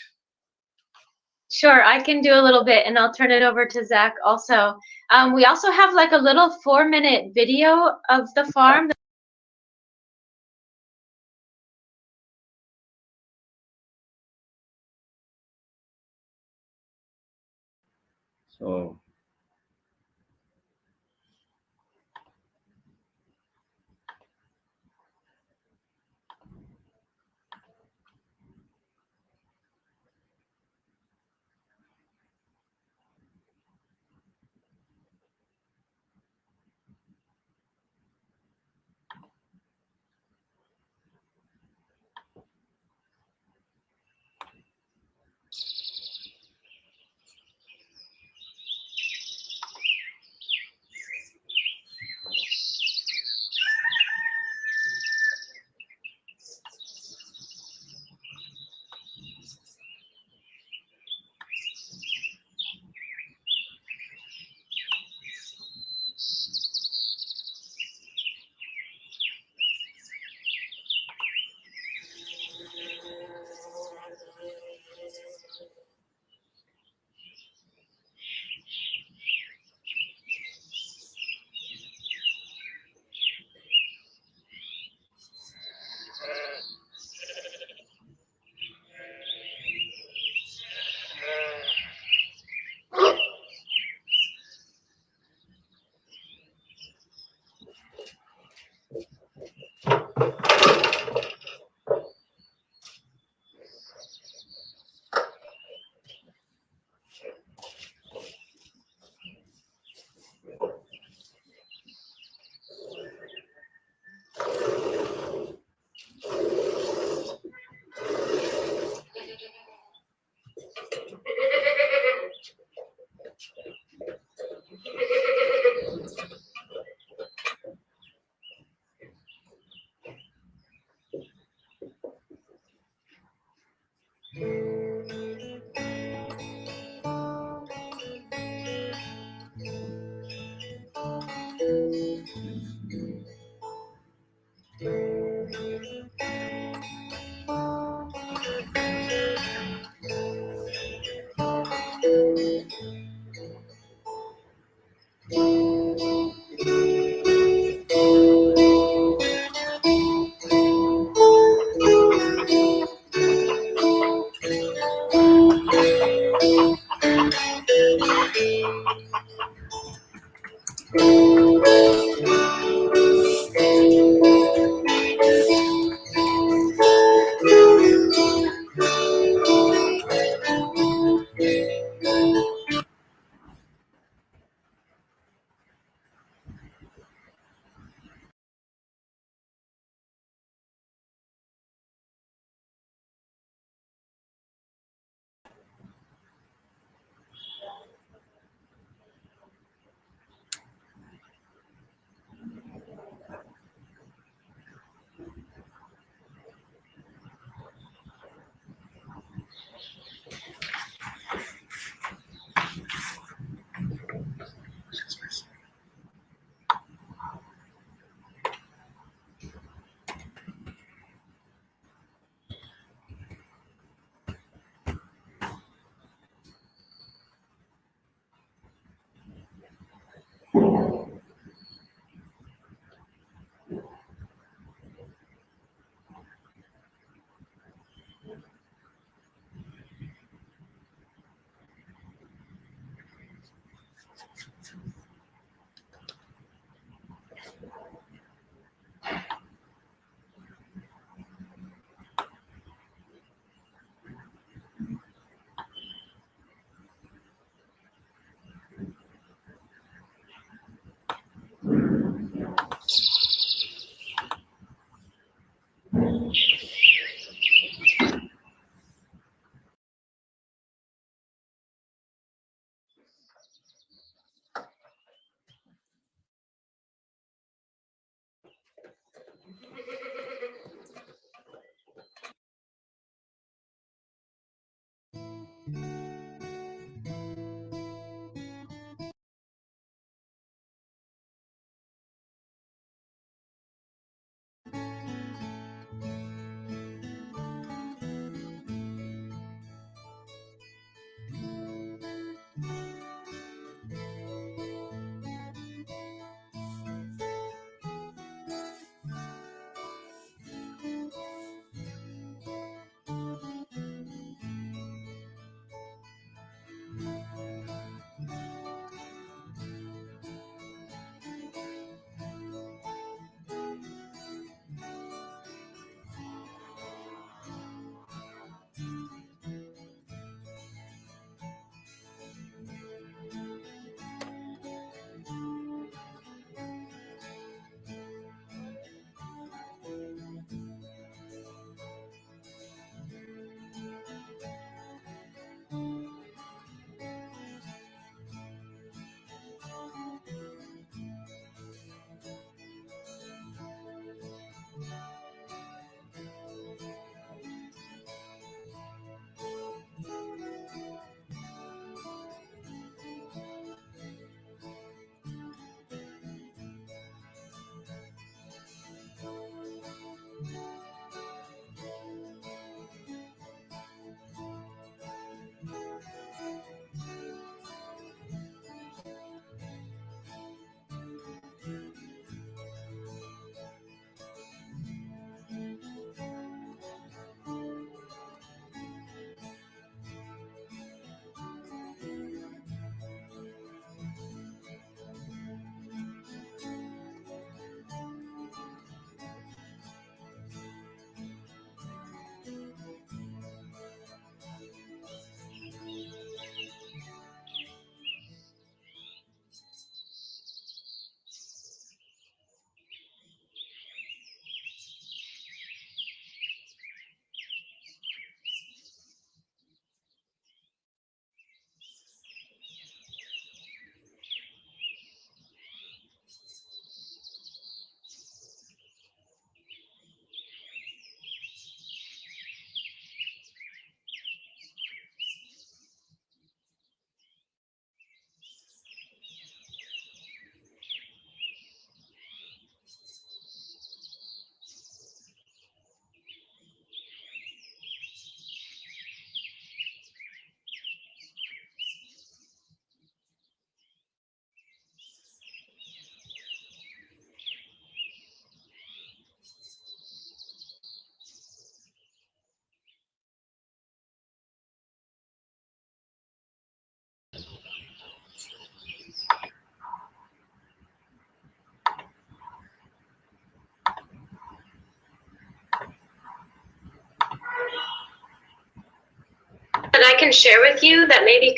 Sure, I can do a little bit, and I'll turn it over to Zach also. We also have like a little 4-minute video of the farm. So share with you that maybe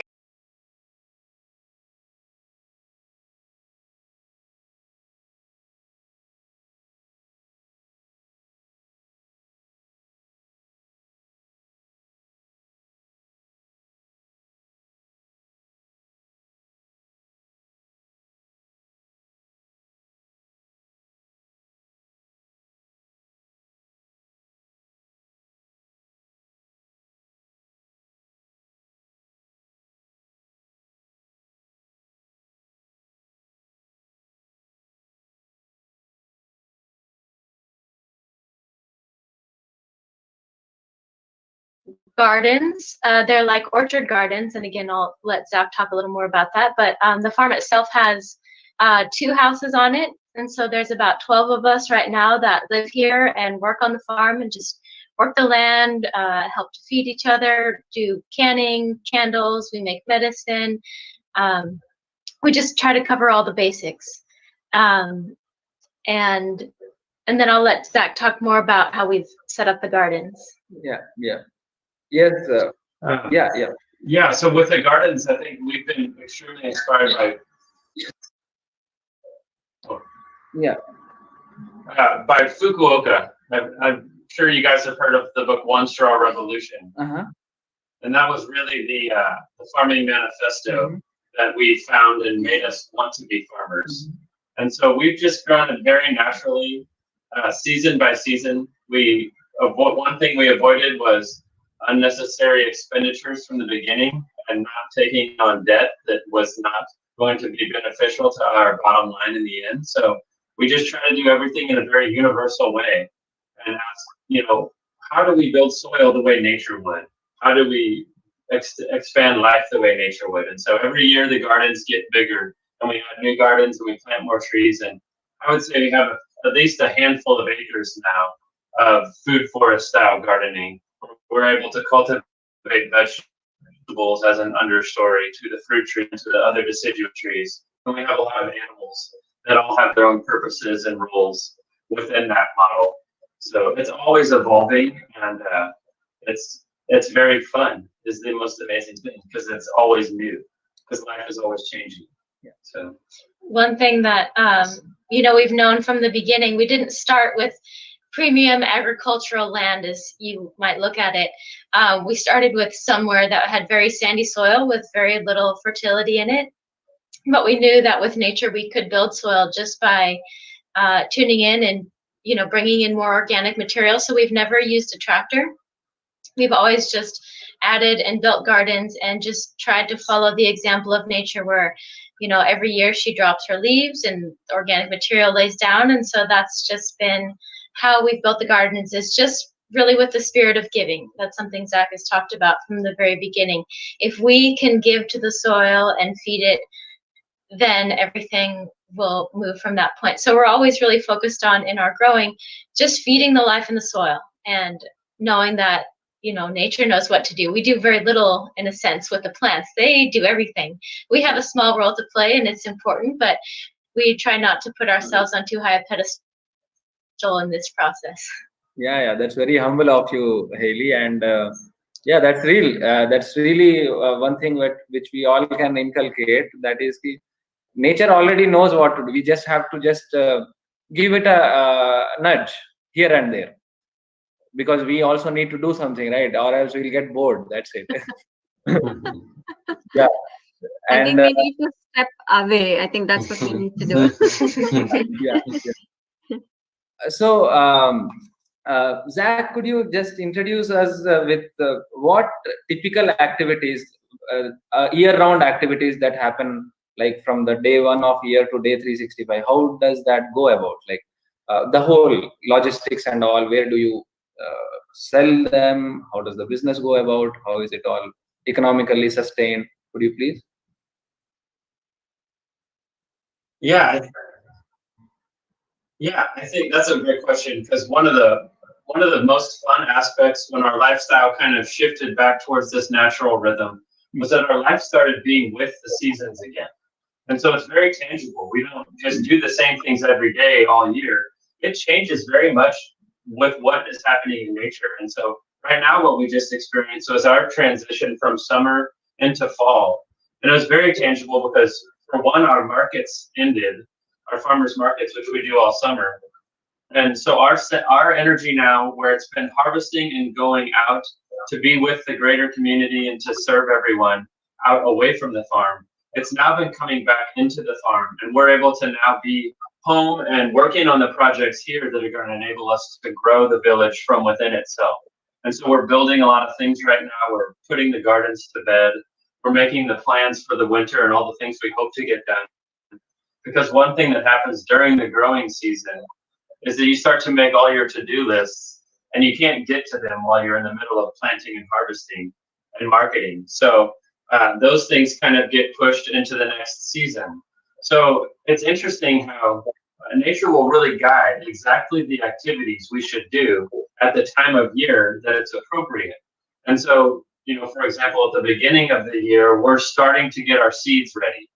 gardens. They're like orchard gardens, and again, I'll let Zach talk a little more about that. But the farm itself has 2 houses on it, and so there's about 12 of us right now that live here and work on the farm and just work the land, help to feed each other, do canning, candles, we make medicine. We just try to cover all the basics. And then I'll let Zach talk more about how we've set up the gardens. Yeah. Yes. Yeah. So with the gardens, I think we've been extremely inspired by Fukuoka. I'm sure you guys have heard of the book One Straw Revolution. And that was really the farming manifesto that we found and made us want to be farmers. And so we've just grown it very naturally, season by season. One thing we avoided was unnecessary expenditures from the beginning and not taking on debt that was not going to be beneficial to our bottom line in the end. So we just try to do everything in a very universal way and ask, how do we build soil the way nature would? How do we expand life the way nature would? And so every year the gardens get bigger and we add new gardens and we plant more trees. And I would say we have at least a handful of acres now of food forest style gardening. We're able to cultivate vegetables as an understory to the fruit tree and to the other deciduous trees. And we have a lot of animals that all have their own purposes and roles within that model. So it's always evolving, and it's very fun is the most amazing thing, because it's always new, because life is always changing. So one thing that we've known from the beginning, we didn't start with premium agricultural land as you might look at it. We started with somewhere that had very sandy soil with very little fertility in it, but we knew that with nature we could build soil just by tuning in and bringing in more organic material. So we've never used a tractor. We've always just added and built gardens and just tried to follow the example of nature, where every year she drops her leaves and organic material lays down. And so that's just been how we've built the gardens, is just really with the spirit of giving. That's something Zach has talked about from the very beginning. If we can give to the soil and feed it, then everything will move from that point. So we're always really focused on, in our growing, just feeding the life in the soil and knowing that nature knows what to do. We do very little, in a sense, with the plants. They do everything. We have a small role to play, and it's important, but we try not to put ourselves on too high a pedestal in this process. Yeah, that's very humble of you, Hailey, and that's real. That's really one thing which we all can inculcate. That is, nature already knows what to do. We just have to give it a nudge here and there, because we also need to do something, right? Or else we'll get bored. That's it. Yeah. I think we need to step away. I think that's what we need to do. Yeah. So, Zach, could you just introduce us with what typical activities, year-round activities that happen, like from the day 1 of year to day 365? How does that go about? Like the whole logistics and all. Where do you sell them? How does the business go about? How is it all economically sustained? Could you please? Yeah, I think that's a great question, because one of the most fun aspects when our lifestyle kind of shifted back towards this natural rhythm was that our life started being with the seasons again. And so it's very tangible. We don't just do the same things every day all year. It changes very much with what is happening in nature. And so right now what we just experienced was our transition from summer into fall. And it was very tangible because, for one, our markets ended, our farmers markets, which we do all summer. And so our energy now, where it's been harvesting and going out to be with the greater community and to serve everyone out away from the farm, it's now been coming back into the farm. And we're able to now be home and working on the projects here that are going to enable us to grow the village from within itself. And so we're building a lot of things right now. We're putting the gardens to bed. We're making the plans for the winter and all the things we hope to get done. Because one thing that happens during the growing season is that you start to make all your to-do lists and you can't get to them while you're in the middle of planting and harvesting and marketing. So those things kind of get pushed into the next season. So it's interesting how nature will really guide exactly the activities we should do at the time of year that it's appropriate. And so, for example, at the beginning of the year, we're starting to get our seeds ready.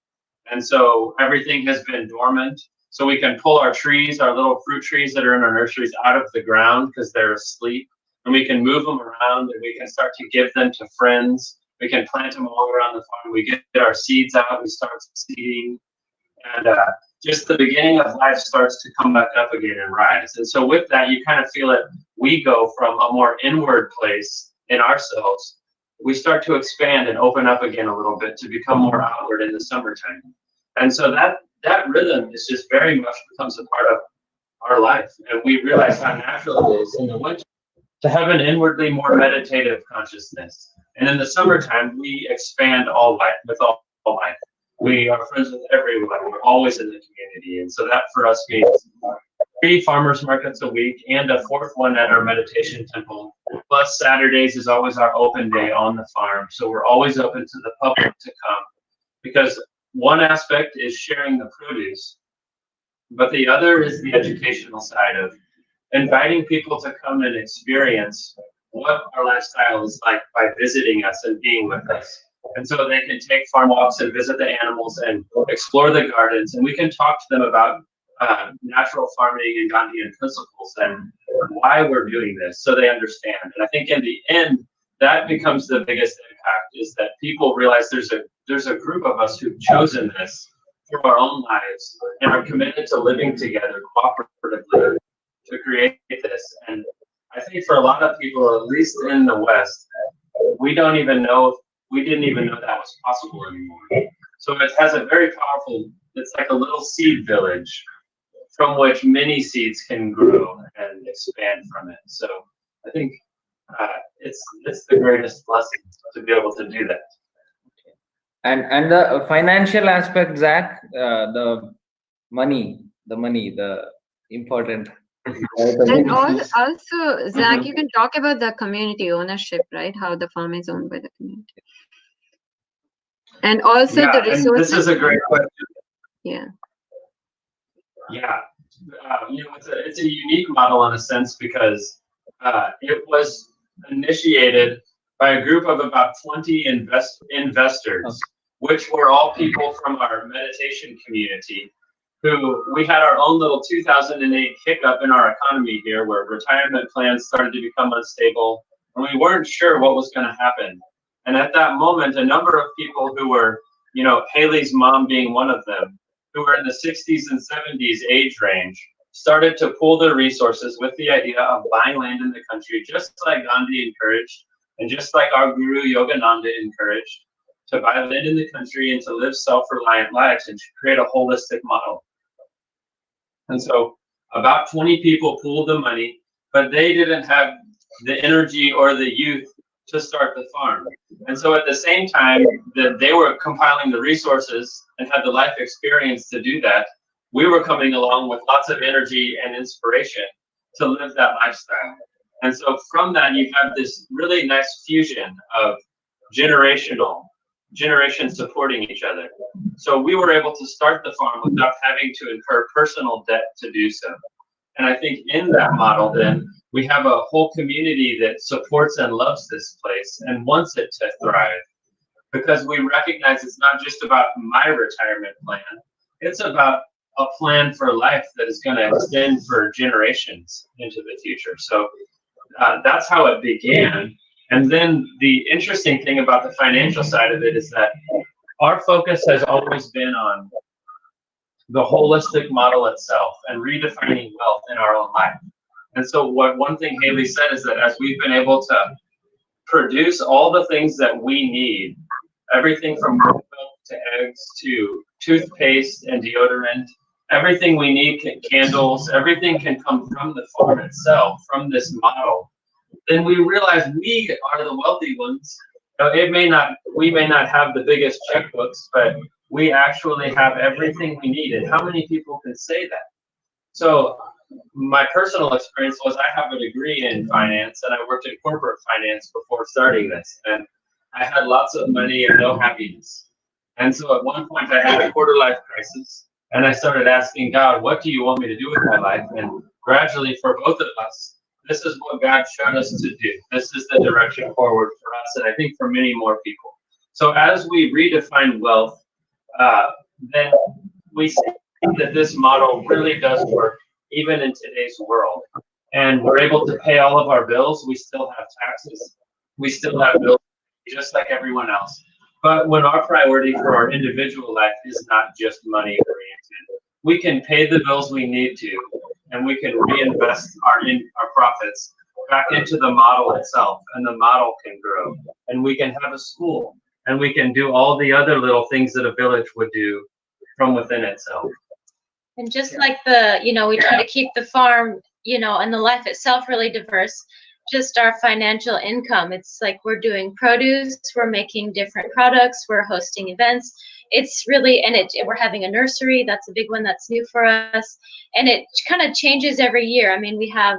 And so everything has been dormant. So we can pull our trees, our little fruit trees that are in our nurseries, out of the ground because they're asleep. And we can move them around and we can start to give them to friends. We can plant them all around the farm. We get our seeds out, we start seeding. And just the beginning of life starts to come back up again and rise. And so with that, you kind of feel it. We go from a more inward place in ourselves. We start to expand and open up again a little bit to become more outward in the summertime. And so that rhythm is just very much becomes a part of our life. And we realize how natural it is in the winter to have an inwardly more meditative consciousness. And in the summertime, we expand all life with all life. We are friends with everyone. We're always in the community. And so that for us means 3 farmers markets a week and a 4th one at our meditation temple. Plus Saturdays is always our open day on the farm. So we're always open to the public to come, because one aspect is sharing the produce, but the other is the educational side of inviting people to come and experience what our lifestyle is like by visiting us and being with us. And so they can take farm walks and visit the animals and explore the gardens, and we can talk to them about natural farming and Gandhian principles and why we're doing this, so they understand. And I think in the end, that becomes the biggest impact, is that people realize there's a group of us who've chosen this for our own lives and are committed to living together cooperatively to create this. And I think for a lot of people, at least in the West, we didn't even know that was possible anymore. So it has a very powerful, it's like a little seed village from which many seeds can grow and expand from it. So I think it's the greatest blessing to be able to do that. And the financial aspect, Zach, the money, the important. And also, Zach, you can talk about the community ownership, right? How the farm is owned by the community. And also the resources. And this is a great question. Yeah. Yeah. It's a unique model in a sense, because it was initiated by a group of about 20 investors, which were all people from our meditation community, who we had our own little 2008 hiccup in our economy here, where retirement plans started to become unstable, and we weren't sure what was going to happen. And at that moment, a number of people who were, Hailey's mom being one of them, who were in the 60s and 70s age range, started to pool their resources with the idea of buying land in the country, just like Gandhi encouraged, and just like our guru Yogananda encouraged, to buy land in the country and to live self-reliant lives and to create a holistic model. And so about 20 people pooled the money, but they didn't have the energy or the youth to start the farm. And so at the same time that they were compiling the resources and had the life experience to do that, we were coming along with lots of energy and inspiration to live that lifestyle. And so from that, you have this really nice fusion of generations supporting each other. So we were able to start the farm without having to incur personal debt to do so. And I think in that model, then, we have a whole community that supports and loves this place and wants it to thrive, because we recognize it's not just about my retirement plan, it's about a plan for life that is going to extend for generations into the future. So that's how it began. And then the interesting thing about the financial side of it is that our focus has always been on the holistic model itself and redefining wealth in our own life. And so one thing Hailey said is that as we've been able to produce all the things that we need, everything from milk to eggs to toothpaste and deodorant, everything we need, candles, everything can come from the farm itself, from this model. Then we realize we are the wealthy ones. We may not have the biggest checkbooks, but we actually have everything we need. And how many people can say that? So my personal experience was I have a degree in finance, and I worked in corporate finance before starting this. And I had lots of money and no happiness. And so at one point I had a quarter life crisis, and I started asking God, what do you want me to do with my life? And gradually for both of us, this is what God showed us to do. This is the direction forward for us, and I think for many more people. So as we redefine wealth, then we see that this model really does work even in today's world. And we're able to pay all of our bills. We still have taxes. We still have bills just like everyone else. But when our priority for our individual life is not just money oriented, we can pay the bills we need to, and we can reinvest our profits back into the model itself, and the model can grow. And we can have a school, and we can do all the other little things that a village would do from within itself. And just like we try to keep the farm, and the life itself really diverse, just our financial income. It's like we're doing produce, we're making different products, we're hosting events. It's really, and we're having a nursery. That's a big one that's new for us. And it kind of changes every year. I mean, we have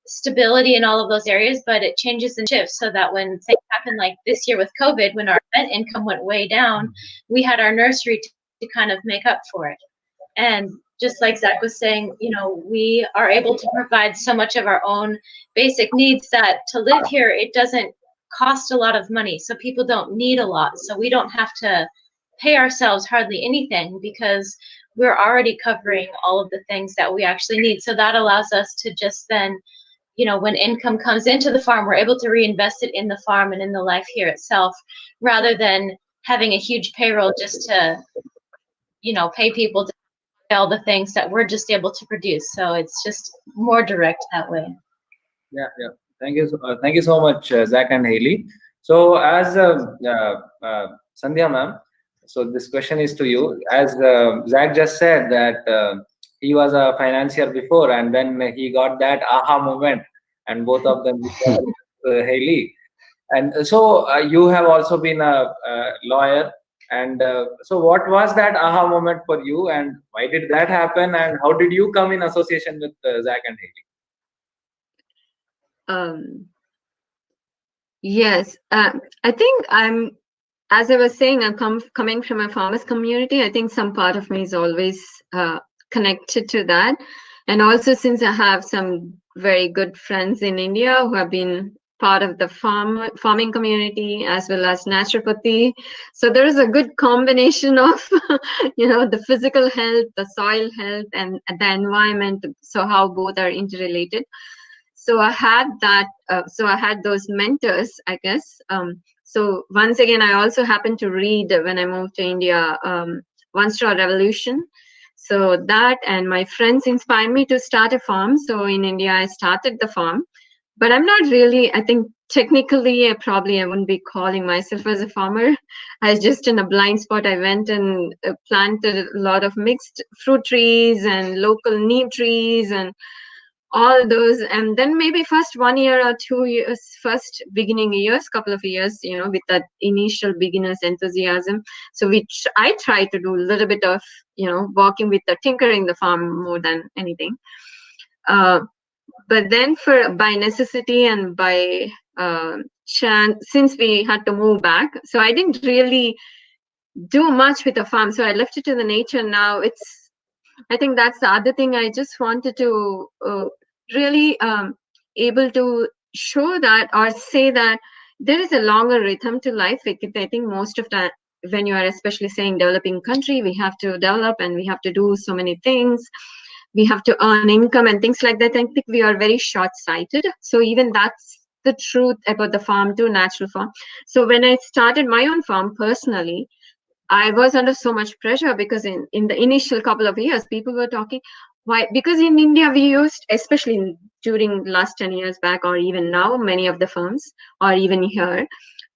stability in all of those areas, but it changes and shifts so that when things happen like this year with COVID, when our event income went way down, we had our nursery to kind of make up for it. And just like Zach was saying, we are able to provide so much of our own basic needs that to live here, it doesn't cost a lot of money. So people don't need a lot. So we don't have to pay ourselves hardly anything because we're already covering all of the things that we actually need. So that allows us to just then, when income comes into the farm, we're able to reinvest it in the farm and in the life here itself, rather than having a huge payroll just to, pay people to all the things that we're just able to produce. So it's just more direct that way. Yeah. Thank you so much, Zach and Hailey. So as Sandhya ma'am, so this question is to you. As Zach just said that he was a financier before, and then he got that aha moment, and both of them Hailey. And so you have also been a lawyer. And so what was that aha moment for you, and why did that happen, and how did you come in association with Zach and Hailey? Yes, I think as I was saying, I'm coming from a farmers community. I think some part of me is always connected to that. And also since I have some very good friends in India who have been part of the farming community as well as naturopathy. So there is a good combination of, the physical health, the soil health, and the environment. So how both are interrelated. So I had that. So I had those mentors, I guess. So once again, I also happened to read when I moved to India, One Straw Revolution. So that and my friends inspired me to start a farm. So in India, I started the farm. But I'm not really, I think technically, I wouldn't be calling myself as a farmer. I was just in a blind spot. I went and planted a lot of mixed fruit trees and local neem trees and all those. And then maybe first 1 year or 2 years, first beginning years, couple of years, with that initial beginner's enthusiasm. So I try to do a little bit of, working with tinkering the farm more than anything. But then by necessity and by chance, since we had to move back, so I didn't really do much with the farm. So I left it to the nature. Now I think that's the other thing. I just wanted to really able to show that or say that there is a longer rhythm to life. I think most of that, when you are especially saying developing country, we have to develop and we have to do so many things. we have to earn income and things like that. I think we are very short-sighted. So even that's the truth about the farm to natural farm. So when I started my own farm personally, I was under so much pressure because in the initial couple of years, people were talking, why? Because in India, we used, especially during last 10 years back, or even now, many of the farms, or even here,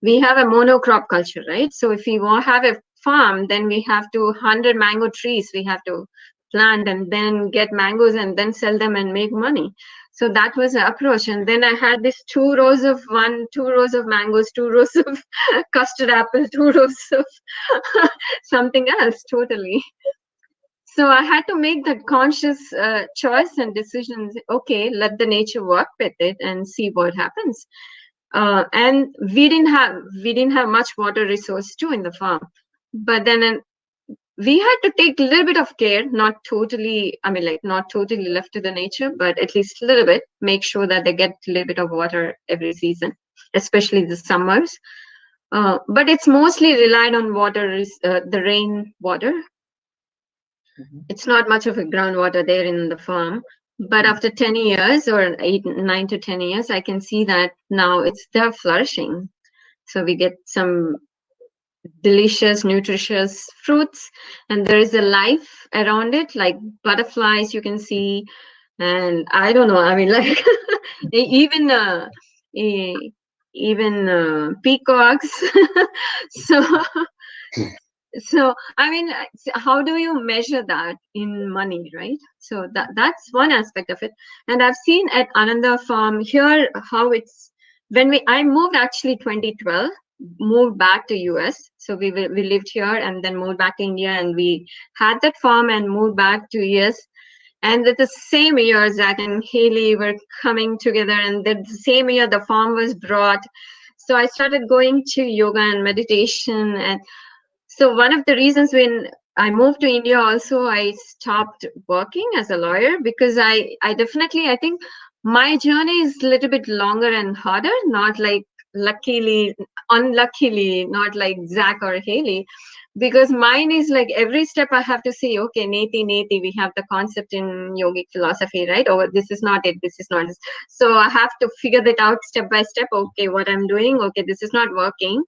we have a monocrop culture, right? So if we want to have a farm, then we have to 100 mango trees, we have to plant and then get mangoes and then sell them and make money. So that was the approach. And then I had this 2 rows of mangoes, 2 rows of custard apple, 2 rows of something else totally. So I had to make that conscious choice and decisions. Okay, let the nature work with it and see what happens. And we didn't have much water resource too in the farm, but then we had to take a little bit of care, not totally left to the nature, but at least a little bit, make sure that they get a little bit of water every season, especially the summers. But it's mostly relied on water, the rain water. It's not much of a groundwater there in the farm. But after 10 years or 9 to 10 years, I can see that now they're flourishing. So we get some delicious, nutritious fruits, and there is a life around it, like butterflies you can see, and I don't know. I mean, like even peacocks. So I mean, how do you measure that in money, right? So that's one aspect of it. And I've seen at Ananda Farm here how it's I moved actually 2012, moved back to US. So we lived here and then moved back to India, and we had that farm and moved back to US. And at the same year, Zach and Hailey were coming together, and the same year the farm was brought. So I started going to yoga and meditation. And so one of the reasons when I moved to India also, I stopped working as a lawyer, because I think my journey is a little bit longer and harder, not like unluckily, not like Zach or Hailey, because mine is like every step I have to say, okay, neti, we have the concept in yogic philosophy, right? Oh, this is not it, this is not it. So I have to figure that out step by step. Okay, what I'm doing, okay, this is not working.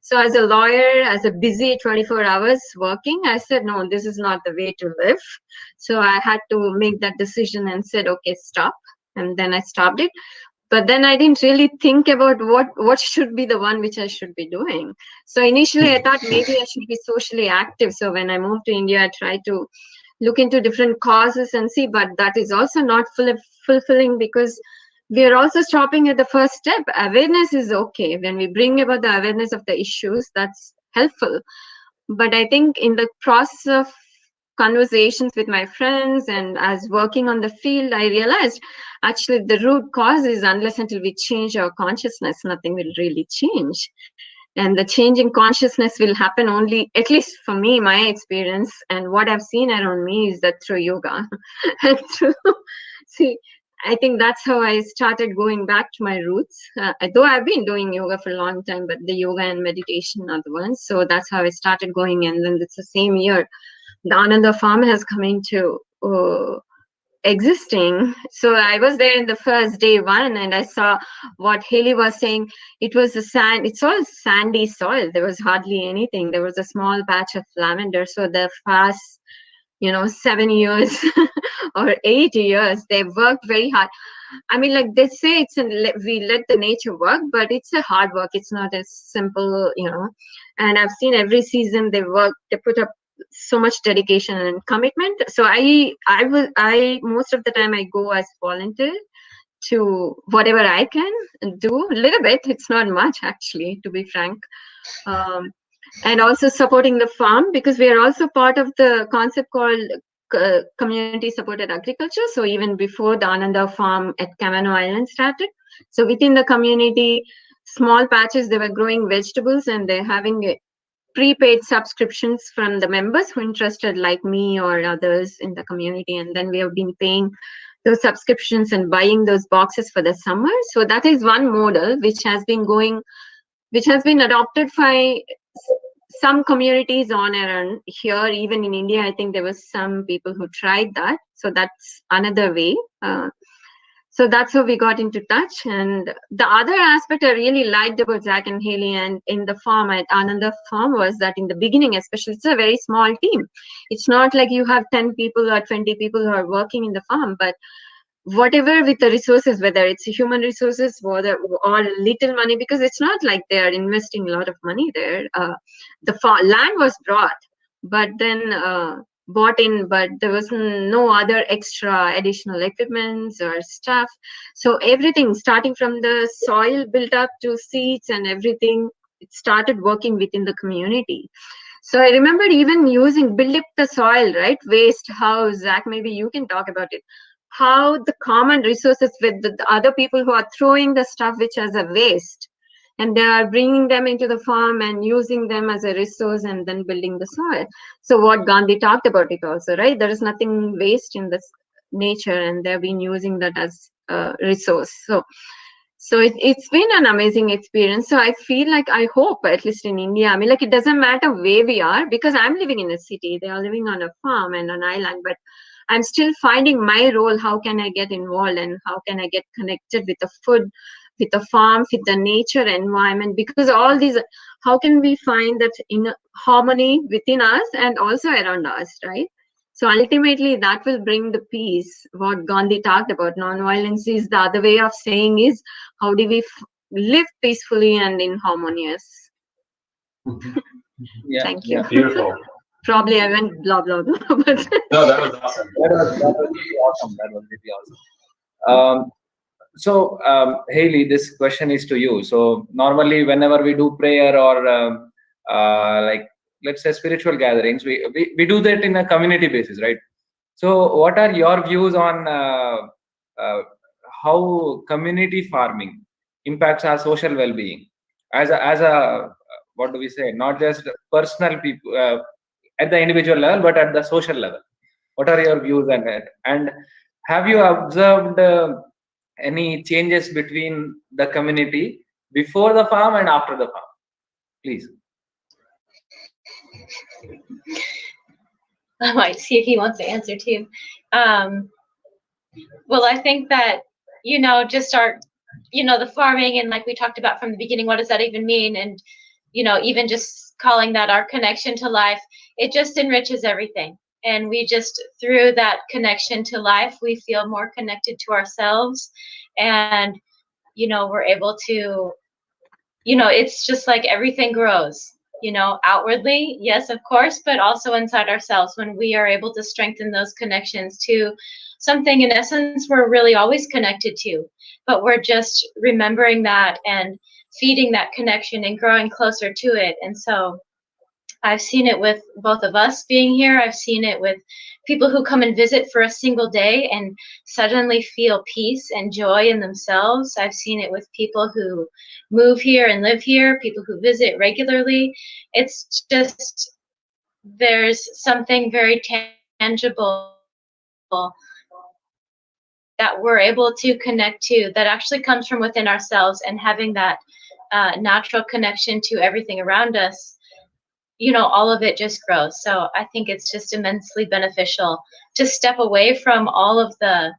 So as a lawyer, as a busy 24 hours working, I said, no, this is not the way to live. So I had to make that decision and said, okay, stop. And then I stopped it. But then I didn't really think about what should be the one which I should be doing. So initially I thought maybe I should be socially active. So when I moved to India, I tried to look into different causes and see, but that is also not fulfilling, because we are also stopping at the first step. Awareness is okay. When we bring about the awareness of the issues, that's helpful. But I think in the process of conversations with my friends and as working on the field, I realized actually the root cause is unless until we change our consciousness, nothing will really change. And the change in consciousness will happen only, at least for me, my experience and what I've seen around me, is that through yoga. And see, I think that's how I started going back to my roots. Though I've been doing yoga for a long time, but the yoga and meditation are the ones. So that's how I started going. And then it's the same year, the Ananda Farm has come into existing. So I was there in the first day one, and I saw what Hailey was saying. It was it's all sandy soil. There was hardly anything. There was a small patch of lavender. So the past 7 years or 8 years, they worked very hard. I mean, like they say, we let the nature work, but it's a hard work. It's not as simple, and I've seen every season they put up so much dedication and commitment. So I most of the time I go as volunteer to whatever I can do, a little bit. It's not much, actually, to be frank. And also supporting the farm, because we are also part of the concept called community supported agriculture. So even before the Ananda Farm at Kamano Island started, so within the community, small patches, they were growing vegetables, and they're having prepaid subscriptions from the members who are interested, like me or others in the community. And then we have been paying those subscriptions and buying those boxes for the summer. So that is one model which has been adopted by some communities on and here, even in India, I think there was some people who tried that. So that's another way. So that's how we got into touch. And the other aspect I really liked about Zach and Hailey and in the farm at Ananda Farm was that in the beginning, especially, it's a very small team. It's not like you have 10 people or 20 people who are working in the farm, but whatever with the resources, whether it's human resources or little money, because it's not like they are investing a lot of money there. The land was bought in, but there was no other extra additional equipments or stuff. So everything, starting from the soil built up to seeds and everything, it started working within the community. So I remember even build up the soil, right? Waste, how, Zach, maybe you can talk about it. How the common resources with the other people who are throwing the stuff which as a waste, and they are bringing them into the farm and using them as a resource and then building the soil. So what Gandhi talked about it also, right? There is nothing waste in this nature, and they've been using that as a resource. So it's been an amazing experience. So I feel like, I hope, at least in India, I mean, like, it doesn't matter where we are, because I'm living in a city, they are living on a farm and an island, but I'm still finding my role. How can I get involved, and how can I get connected with the food, with the farm, with the nature environment? Because all these, how can we find that in harmony within us and also around us, right? So ultimately that will bring the peace, what Gandhi talked about. Non-violence is the other way of saying is, how do we live peacefully and in harmonious? Yeah. Thank you. Beautiful. Probably I went blah blah blah. But No, that was awesome. That was really awesome. That was really awesome. Hailey, this question is to you. So normally, whenever we do prayer or like, let's say, spiritual gatherings, we do that in a community basis, right? So what are your views on how community farming impacts our social well-being as a what do we say? Not just personal people at the individual level, but at the social level. What are your views on that? And have you observed any changes between the community before the farm and after the farm? Please. I might see if he wants to answer too. Well, I think that, just the farming, and like we talked about from the beginning, what does that even mean? And, even just calling that our connection to life, it just enriches everything. And we just, through that connection to life, we feel more connected to ourselves. And, we're able to, it's just like everything grows, outwardly, yes, of course, but also inside ourselves, when we are able to strengthen those connections to something, in essence, we're really always connected to, but we're just remembering that and feeding that connection and growing closer to it. And so I've seen it with both of us being here. I've seen it with people who come and visit for a single day and suddenly feel peace and joy in themselves. I've seen it with people who move here and live here, people who visit regularly. It's just, there's something very tangible that we're able to connect to that actually comes from within ourselves, and having that natural connection to everything around us, all of it just grows. So I think it's just immensely beneficial to step away from all of the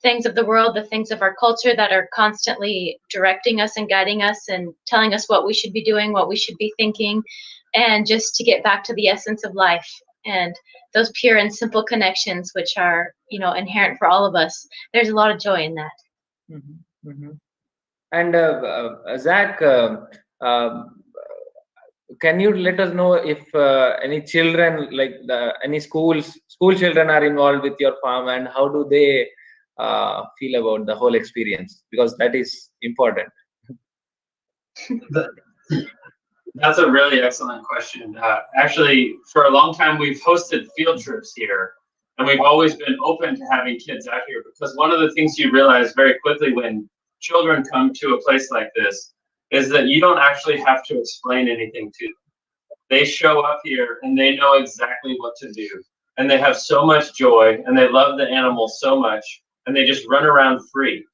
things of the world, the things of our culture that are constantly directing us and guiding us and telling us what we should be doing, what we should be thinking, and just to get back to the essence of life and those pure and simple connections, which are, inherent for all of us. There's a lot of joy in that. Mm-hmm. Mm-hmm. And Zach, can you let us know if any children, like any school children, are involved with your farm, and how do they feel about the whole experience? Because that is important. That's a really excellent question. Actually, for a long time, we've hosted field trips here, and we've always been open to having kids out here, because one of the things you realize very quickly when children come to a place like this is that you don't actually have to explain anything to them. They show up here and they know exactly what to do, and they have so much joy, and they love the animals so much, and they just run around free.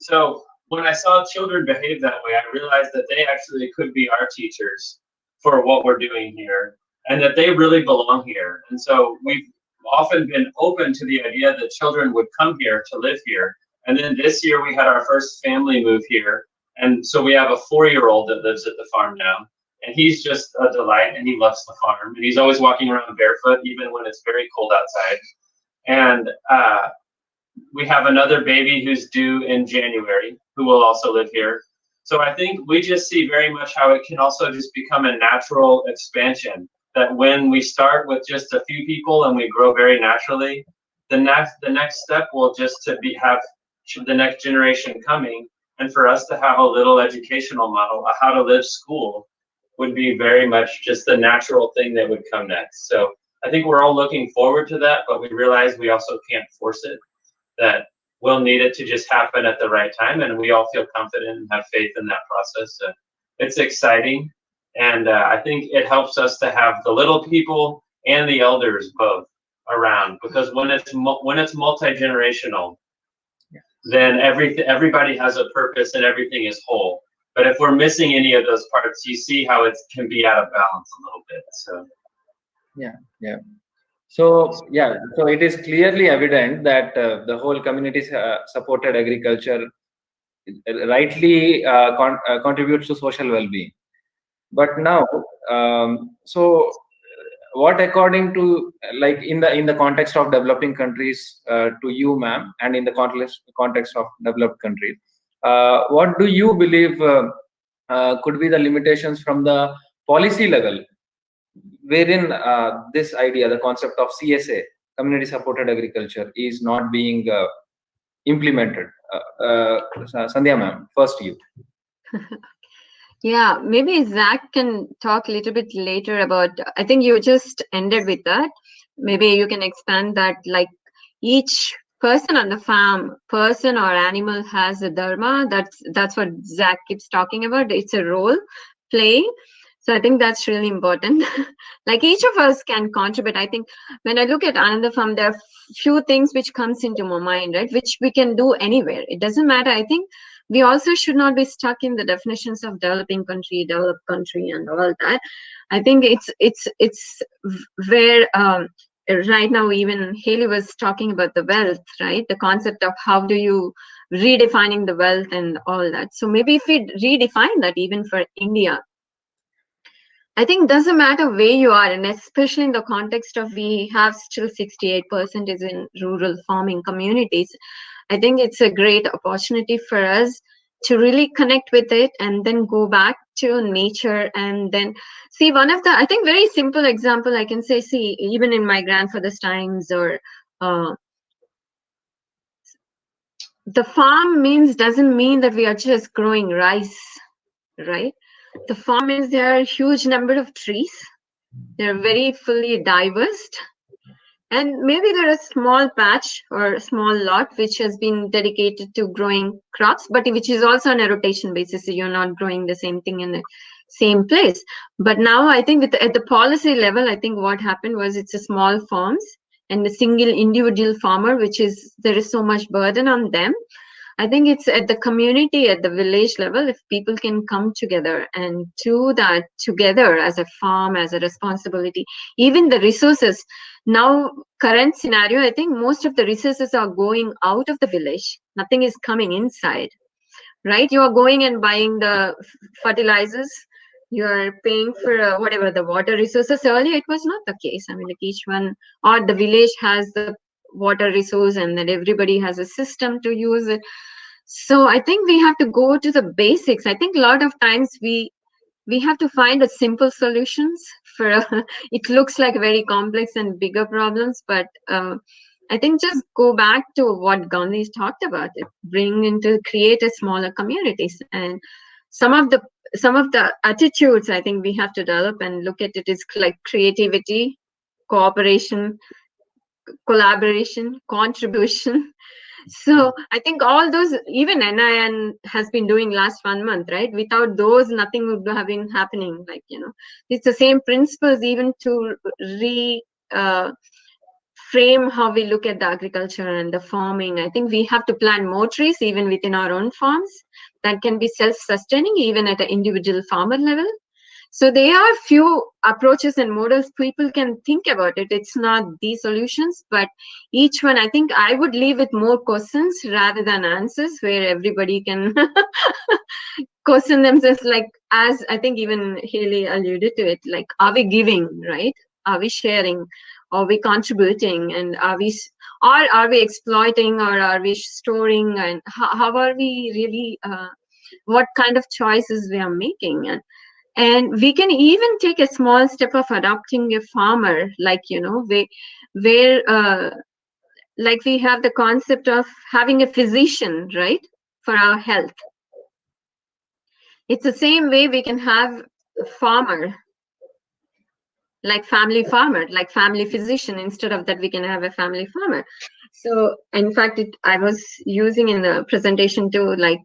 So when I saw children behave that way, I realized that they actually could be our teachers, for what we're doing here, and that they really belong here. And so we've often been open to the idea that children would come here to live here. And then this year we had our first family move here. And so we have a 4-year-old that lives at the farm now. And he's just a delight, and he loves the farm. And he's always walking around barefoot, even when it's very cold outside. And we have another baby who's due in January who will also live here. So I think we just see very much how it can also just become a natural expansion, that when we start with just a few people and we grow very naturally, the next step will just to have the next generation coming, and for us to have a little educational model of how to live school would be very much just the natural thing that would come next. So I think we're all looking forward to that, but we realize we also can't force it, that we'll need it to just happen at the right time, and we all feel confident and have faith in that process. So it's exciting, and I think it helps us to have the little people and the elders both around, because when it's multi-generational, then everybody has a purpose and everything is whole. But if we're missing any of those parts, you see how it can be out of balance a little bit. So So it is clearly evident that the whole community supported agriculture rightly contributes to social well-being. But now, what, according to, like, in the context of developing countries, to you, ma'am, and in the context of developed countries, what do you believe could be the limitations from the policy level, wherein this idea, the concept of CSA, community supported agriculture, is not being implemented? Sandhya ma'am, first you. Yeah, maybe Zach can talk a little bit later about, I think you just ended with that. Maybe you can expand that, like each person on the farm, person or animal, has a dharma. That's what Zach keeps talking about. It's a role play. So I think that's really important. Like each of us can contribute. I think when I look at Ananda Farm, there are few things which comes into my mind, right? Which we can do anywhere. It doesn't matter. I think we also should not be stuck in the definitions of developing country, developed country, and all that. I think it's where right now even Hailey was talking about the wealth, right? The concept of how do you redefining the wealth and all that. So maybe if we redefine that even for India, I think it doesn't matter where you are, and especially in the context of we have still 68% is in rural farming communities. I think it's a great opportunity for us to really connect with it and then go back to nature. And then see, one of the, I think, very simple example I can say, see, even in my grandfather's times, or the farm doesn't mean that we are just growing rice, right? The farm is, there are a huge number of trees. They're very fully diverse. And maybe there is a small patch or a small lot which has been dedicated to growing crops, but which is also on a rotation basis. So you're not growing the same thing in the same place. But now I think at the policy level, I think what happened was it's a small farms and the single individual farmer, there is so much burden on them. I think it's at the community, at the village level, if people can come together and do that together as a farm, as a responsibility, even the resources. Now, current scenario, I think most of the resources are going out of the village. Nothing is coming inside, right? You are going and buying the fertilizers. You are paying for whatever the water resources. Earlier, it was not the case. I mean, like each one or the village has the water resource, and then everybody has a system to use it. So I think we have to go to the basics. I think a lot of times we have to find a simple solutions for it looks like very complex and bigger problems, but I think just go back to what Gandhi talked about, it create a smaller communities. And some of the attitudes I think we have to develop and look at it is like creativity, cooperation, collaboration, contribution. So I think all those, even NIN has been doing last 1 month, right? Without those, nothing would have been happening. Like, it's the same principles, even to frame how we look at the agriculture and the farming. I think we have to plant more trees even within our own farms that can be self-sustaining, even at an individual farmer level. So there are few approaches and models people can think about it. It's not the solutions, but each one, I think I would leave with more questions rather than answers, where everybody can question themselves, like, as I think even Hailey alluded to it, like, are we giving, right? Are we sharing? Are we contributing? And are we exploiting, or are we storing? And how are we really, what kind of choices we are making? And we can even take a small step of adopting a farmer, like, where like we have the concept of having a physician, right, for our health. It's the same way we can have a farmer, like family farmer, like family physician. Instead of that, we can have a family farmer. So in fact, I was using in the presentation too, like,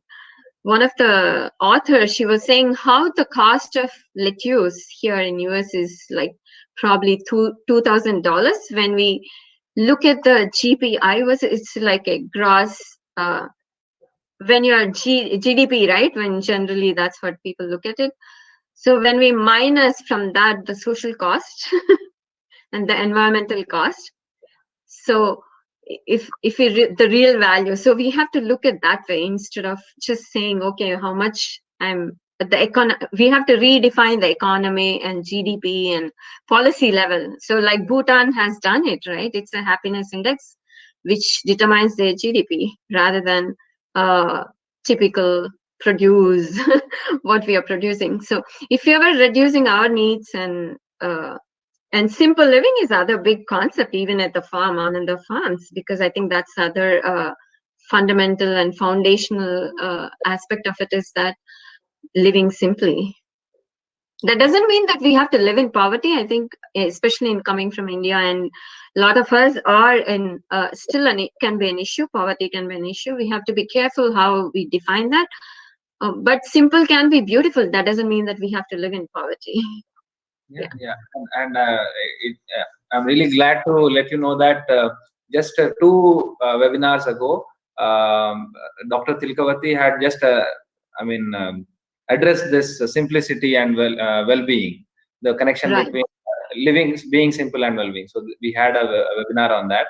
one of the authors, she was saying how the cost of lettuce here in US is like probably $2,000. When we look at the GPI, it's like a gross, when you're GDP, right? When generally that's what people look at it. So when we minus from that the social cost and the environmental cost, so if the real value, so we have to look at that way instead of just saying, okay, how much we have to redefine the economy and GDP and policy level. So like Bhutan has done it, right? It's a happiness index which determines their GDP rather than typical produce what we are producing. So if we are reducing our needs, and simple living is other big concept, even at the farm, on the farms, because I think that's other fundamental and foundational aspect of it, is that living simply. That doesn't mean that we have to live in poverty. I think, especially in coming from India, and a lot of us are in still can be an issue. Poverty can be an issue. We have to be careful how we define that. But simple can be beautiful. That doesn't mean that we have to live in poverty. Yeah. And I'm really glad to let you know that just 2 webinars ago, Dr. Tilkavati had just, addressed this simplicity and well-being, the connection Right. between being simple and well-being. So we had a webinar on that.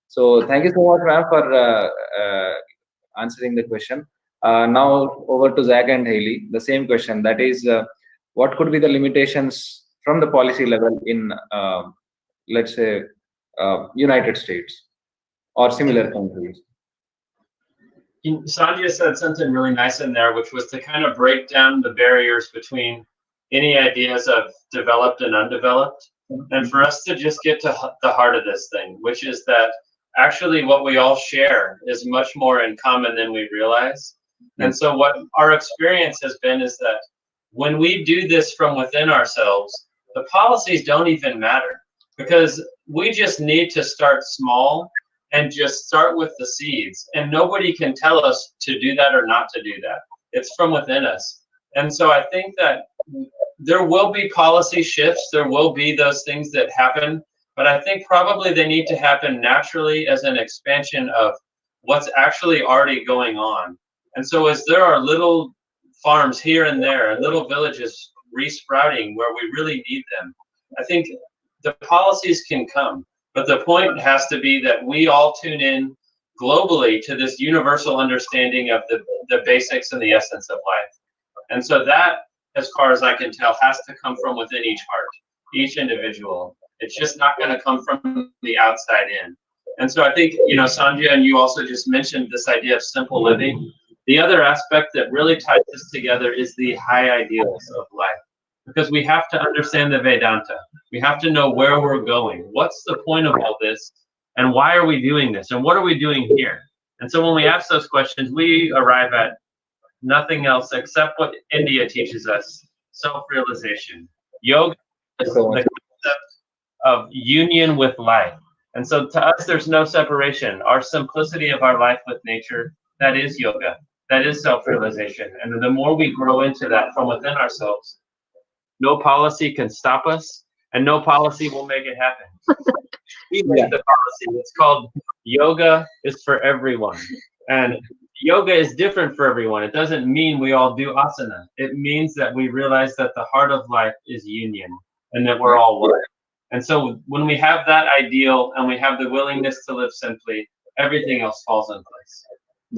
So thank you so much, ma'am, for answering the question. Now over to Zach and Hailey, the same question. That is, what could be the limitations from the policy level in, let's say, United States or similar countries? Sandhya said something really nice in there, which was to kind of break down the barriers between any ideas of developed and undeveloped, and for us to just get to the heart of this thing, which is that actually what we all share is much more in common than we realize. And so what our experience has been is that when we do this from within ourselves, the policies don't even matter, because we just need to start small and just start with the seeds. And nobody can tell us to do that or not to do that. It's from within us. And so I think that there will be policy shifts. There will be those things that happen. But I think probably they need to happen naturally as an expansion of what's actually already going on. And so as there are little farms here and there, and little villages resprouting where we really need them, I think the policies can come. But the point has to be that we all tune in globally to this universal understanding of the basics and the essence of life. And so that, as far as I can tell, has to come from within each heart, each individual. It's just not going to come from the outside in. And so I think, Sandhya, and you also just mentioned this idea of simple living. The other aspect that really ties this together is the high ideals of life. Because we have to understand the Vedanta. We have to know where we're going. What's the point of all this? And why are we doing this? And what are we doing here? And so when we ask those questions, we arrive at nothing else except what India teaches us: self-realization. Yoga is the concept of union with life. And so to us, there's no separation. Our simplicity of our life with nature, that is yoga. That is self-realization. And the more we grow into that from within ourselves, no policy can stop us, and no policy will make it happen. We make the policy. It's called yoga is for everyone. And yoga is different for everyone. It doesn't mean we all do asana. It means that we realize that the heart of life is union and that we're all one. And so when we have that ideal and we have the willingness to live simply, everything else falls in place.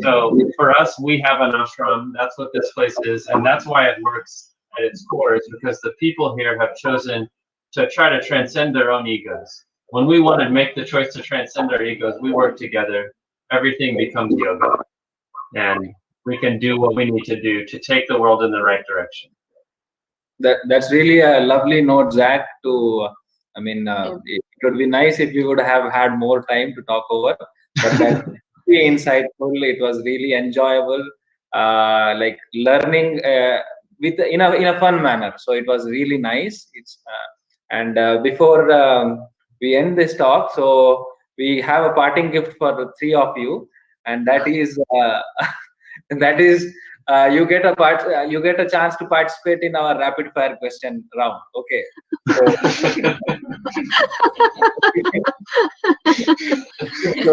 So for us, we have an ashram. That's what this place is. And that's why it works at its core, is because the people here have chosen to try to transcend their own egos. When we want to make the choice to transcend our egos, we work together. Everything becomes yoga. And we can do what we need to do to take the world in the right direction. That's really a lovely note, Zach. I mean, it would be nice if you would have had more time to talk over, but that's really insightful. It was really enjoyable, like learning in a fun manner. So it was really nice. Before we end this talk, so we have a parting gift for the three of you, and that is you get a chance to participate in our rapid fire question round. Okay. So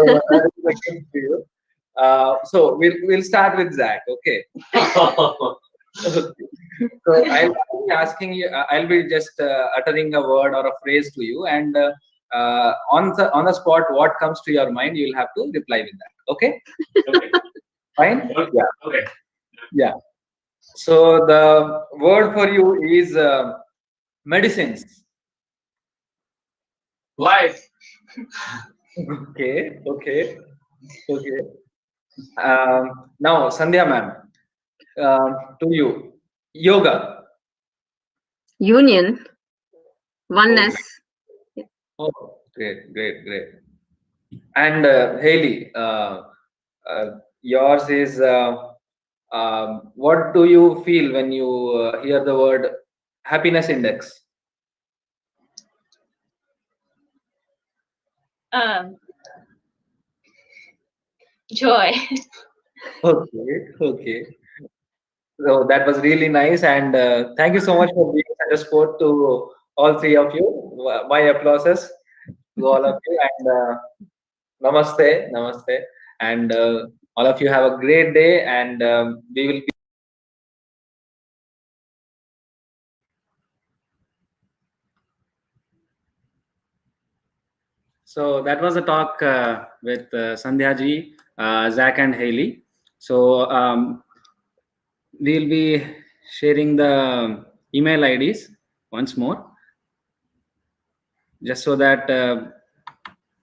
that is the gift for you. So we'll start with Zach. Okay. So I'll be asking you. I'll be just uttering a word or a phrase to you, and on the spot, what comes to your mind, you'll have to reply with that. Okay. Okay. Fine. Yeah. Okay. Yeah. So the word for you is medicines. Life. Okay. Now, Sandhya ma'am, to you, yoga. Union, oneness. Oh, great. And Hailey, yours is what do you feel when you hear the word happiness index? Joy. Okay. So that was really nice, and thank you so much for being such a sport to all three of you. My applauses to all of you, and namaste, and all of you have a great day, and we will be. So that was a talk with Sandhya ji, Zach, and Hailey. So we'll be sharing the email IDs once more, just so that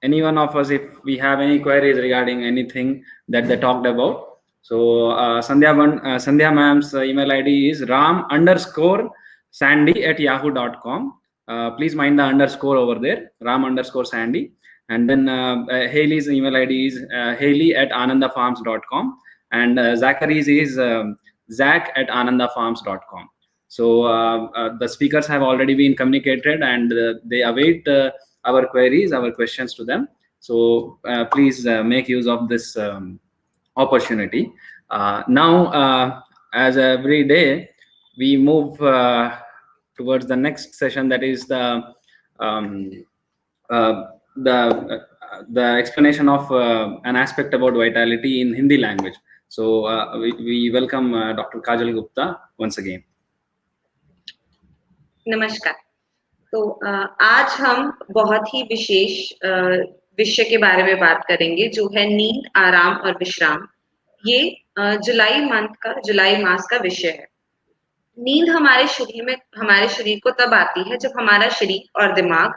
any one of us, if we have any queries regarding anything that they talked about. So Sandhya ma'am's email ID is ram_sandy@yahoo.com. Please mind the underscore over there, ram_sandy. And then Hailey's email ID is hailey@anandafarms.com, and Zachary's is zach@anandafarms.com. So the speakers have already been communicated, and they await our queries, our questions to them. So please make use of this opportunity. Now, as every day, we move towards the next session, that is the explanation of an aspect about vitality in Hindi language. So we welcome Dr. Kajal Gupta once again. नमस्कार। तो आज हम बहुत ही विशेष विषय के बारे में बात करेंगे, जो है नींद, आराम और विश्राम। ये जुलाई मास का विषय है। नींद हमारे शरीर को तब आती है जब हमारा शरीर और दिमाग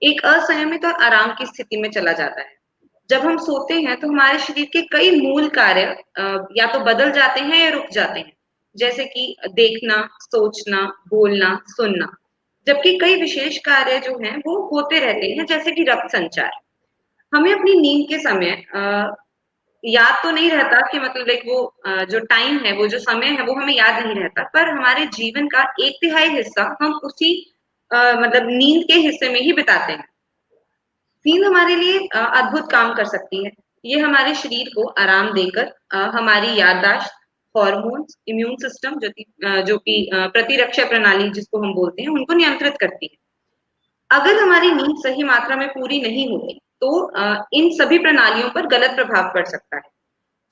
एक असंयमित और आराम की स्थिति में चला जाता है। जब हम सोते हैं तो हमारे शरीर के कई मूल कार्य या तो बदल जाते हैं या रुक जाते हैं, जैसे कि देखना, सोचना, बोलना, सुनना, जबकि कई विशेष कार्य जो हैं वो होते रहते हैं, जैसे कि रक्त संचार। हमें अपनी नींद के समय याद तो नहीं रहता कि मतलब लाइक वो जो टाइम है, वो जो समय है, वो हमें याद नहीं रहता, पर हमारे जीवन का 1/3 हिस्सा हम उसी मतलब नींद के हिस्से में ही बिताते हैं। नींद हमारे लिए अद्भुत काम कर सकती है। ये हमारे शरीर को आराम देकर हमारी याददाश्त, हार्मोन्स, इम्यून सिस्टम जो कि प्रतिरक्षा प्रणाली जिसको हम बोलते हैं, उनको नियंत्रित करती है। अगर हमारी नींद सही मात्रा में पूरी नहीं होती तो इन सभी प्रणालियों पर गलत प्रभाव पड़ सकता है।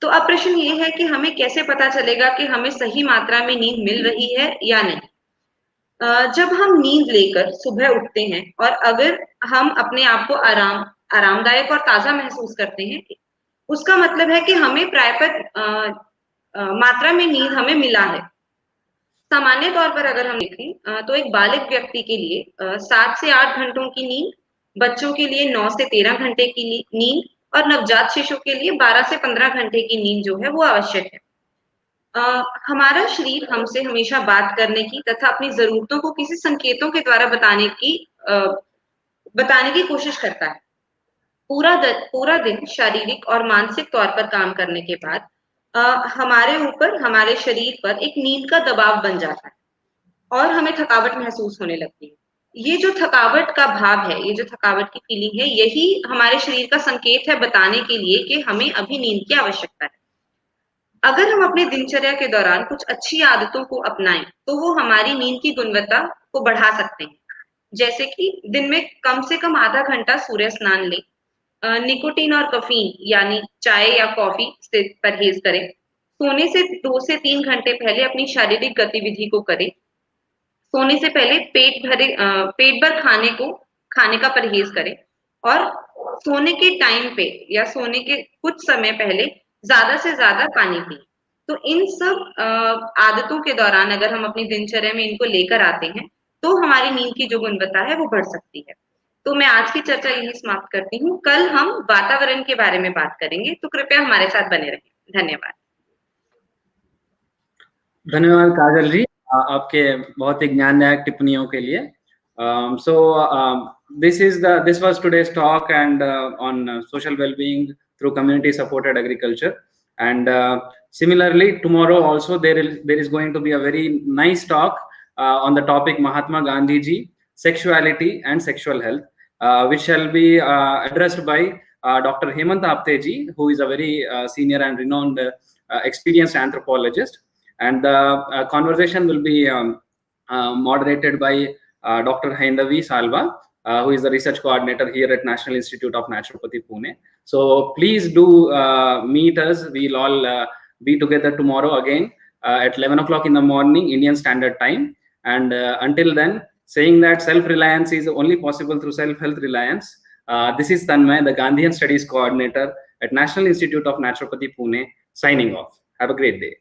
तो अब प्रश्न ये है कि हमें कैसे पता चलेगा कि हमें सही मात्रा में नींद मिल रही है या नहीं। जब हम नींद लेकर सुबह उठते हैं और अगर हम अपने आप को आरामदायक और ताजा महसूस करते हैं, उसका मतलब है कि हमें पर्याप्त मात्रा में नींद हमें मिला है। सामान्य तौर पर अगर हम देखें तो एक बालिग व्यक्ति के लिए 7 से 8 घंटों की नींद, बच्चों के लिए 9 से 13 घंटे की नींद और नवजात शिशु के लिए 12 से 15 घंटे की नींद जो है वो आवश्यक है। हमारा शरीर हमसे हमेशा बात करने की तथा अपनी जरूरतों को किसी संकेतों के द्वारा बताने की कोशिश करता है। पूरा दिन शारीरिक और मानसिक तौर पर काम करने के बाद हमारे ऊपर, हमारे शरीर पर एक नींद का दबाव बन जाता है और हमें थकावट महसूस होने लगती है। ये जो थकावट का भाव है, ये जो थकावट की फीलिंग है, यही हमारे शरीर का संकेत है बताने के लिए कि हमें अभी नींद की आवश्यकता है। अगर हम अपने दिनचर्या के दौरान कुछ अच्छी आदतों को अपनाएं तो वो हमारी नींद की गुणवत्ता को बढ़ा सकते हैं। जैसे कि दिन में कम से कम आधा घंटा सूर्य स्नान लें, निकोटीन और कैफीन यानी चाय या कॉफी से परहेज करें, सोने से 2 से 3 घंटे पहले अपनी शारीरिक गतिविधि को करें, सोने से पहले पेट भर खाने का परहेज करें और सोने के टाइम पे या सोने के कुछ समय पहले ज्यादा से ज्यादा पानी पिए। तो इन सब आदतों के दौरान अगर हम अपनी दिनचर्या में इनको लेकर आते हैं तो हमारी नींद की जो गुणवत्ता है वो बढ़ सकती है। तो मैं आज की चर्चा यही समाप्त करती हूँ। कल हम वातावरण के बारे में बात करेंगे, तो कृपया हमारे साथ बने रहें। धन्यवाद। धन्यवाद काजल जी, आपके बहुत ही ज्ञानदायक टिप्पणियों के लिए। This was today's talk and on social well-being through community-supported agriculture. And similarly, tomorrow also there is going to be a very nice talk on the topic Mahatma Gandhi ji, sexuality and sexual health, which shall be addressed by Dr. Hemant Apte ji, who is a very senior and renowned experienced anthropologist. And the conversation will be moderated by Dr. Haindavi Salva, who is the research coordinator here at National Institute of Naturopathy, Pune. So please do meet us. We'll all be together tomorrow again at 11 o'clock in the morning, Indian Standard Time. And until then, saying that self-reliance is only possible through self-health reliance. This is Tanmay, the Gandhian Studies Coordinator at National Institute of Naturopathy, Pune, signing off. Have a great day.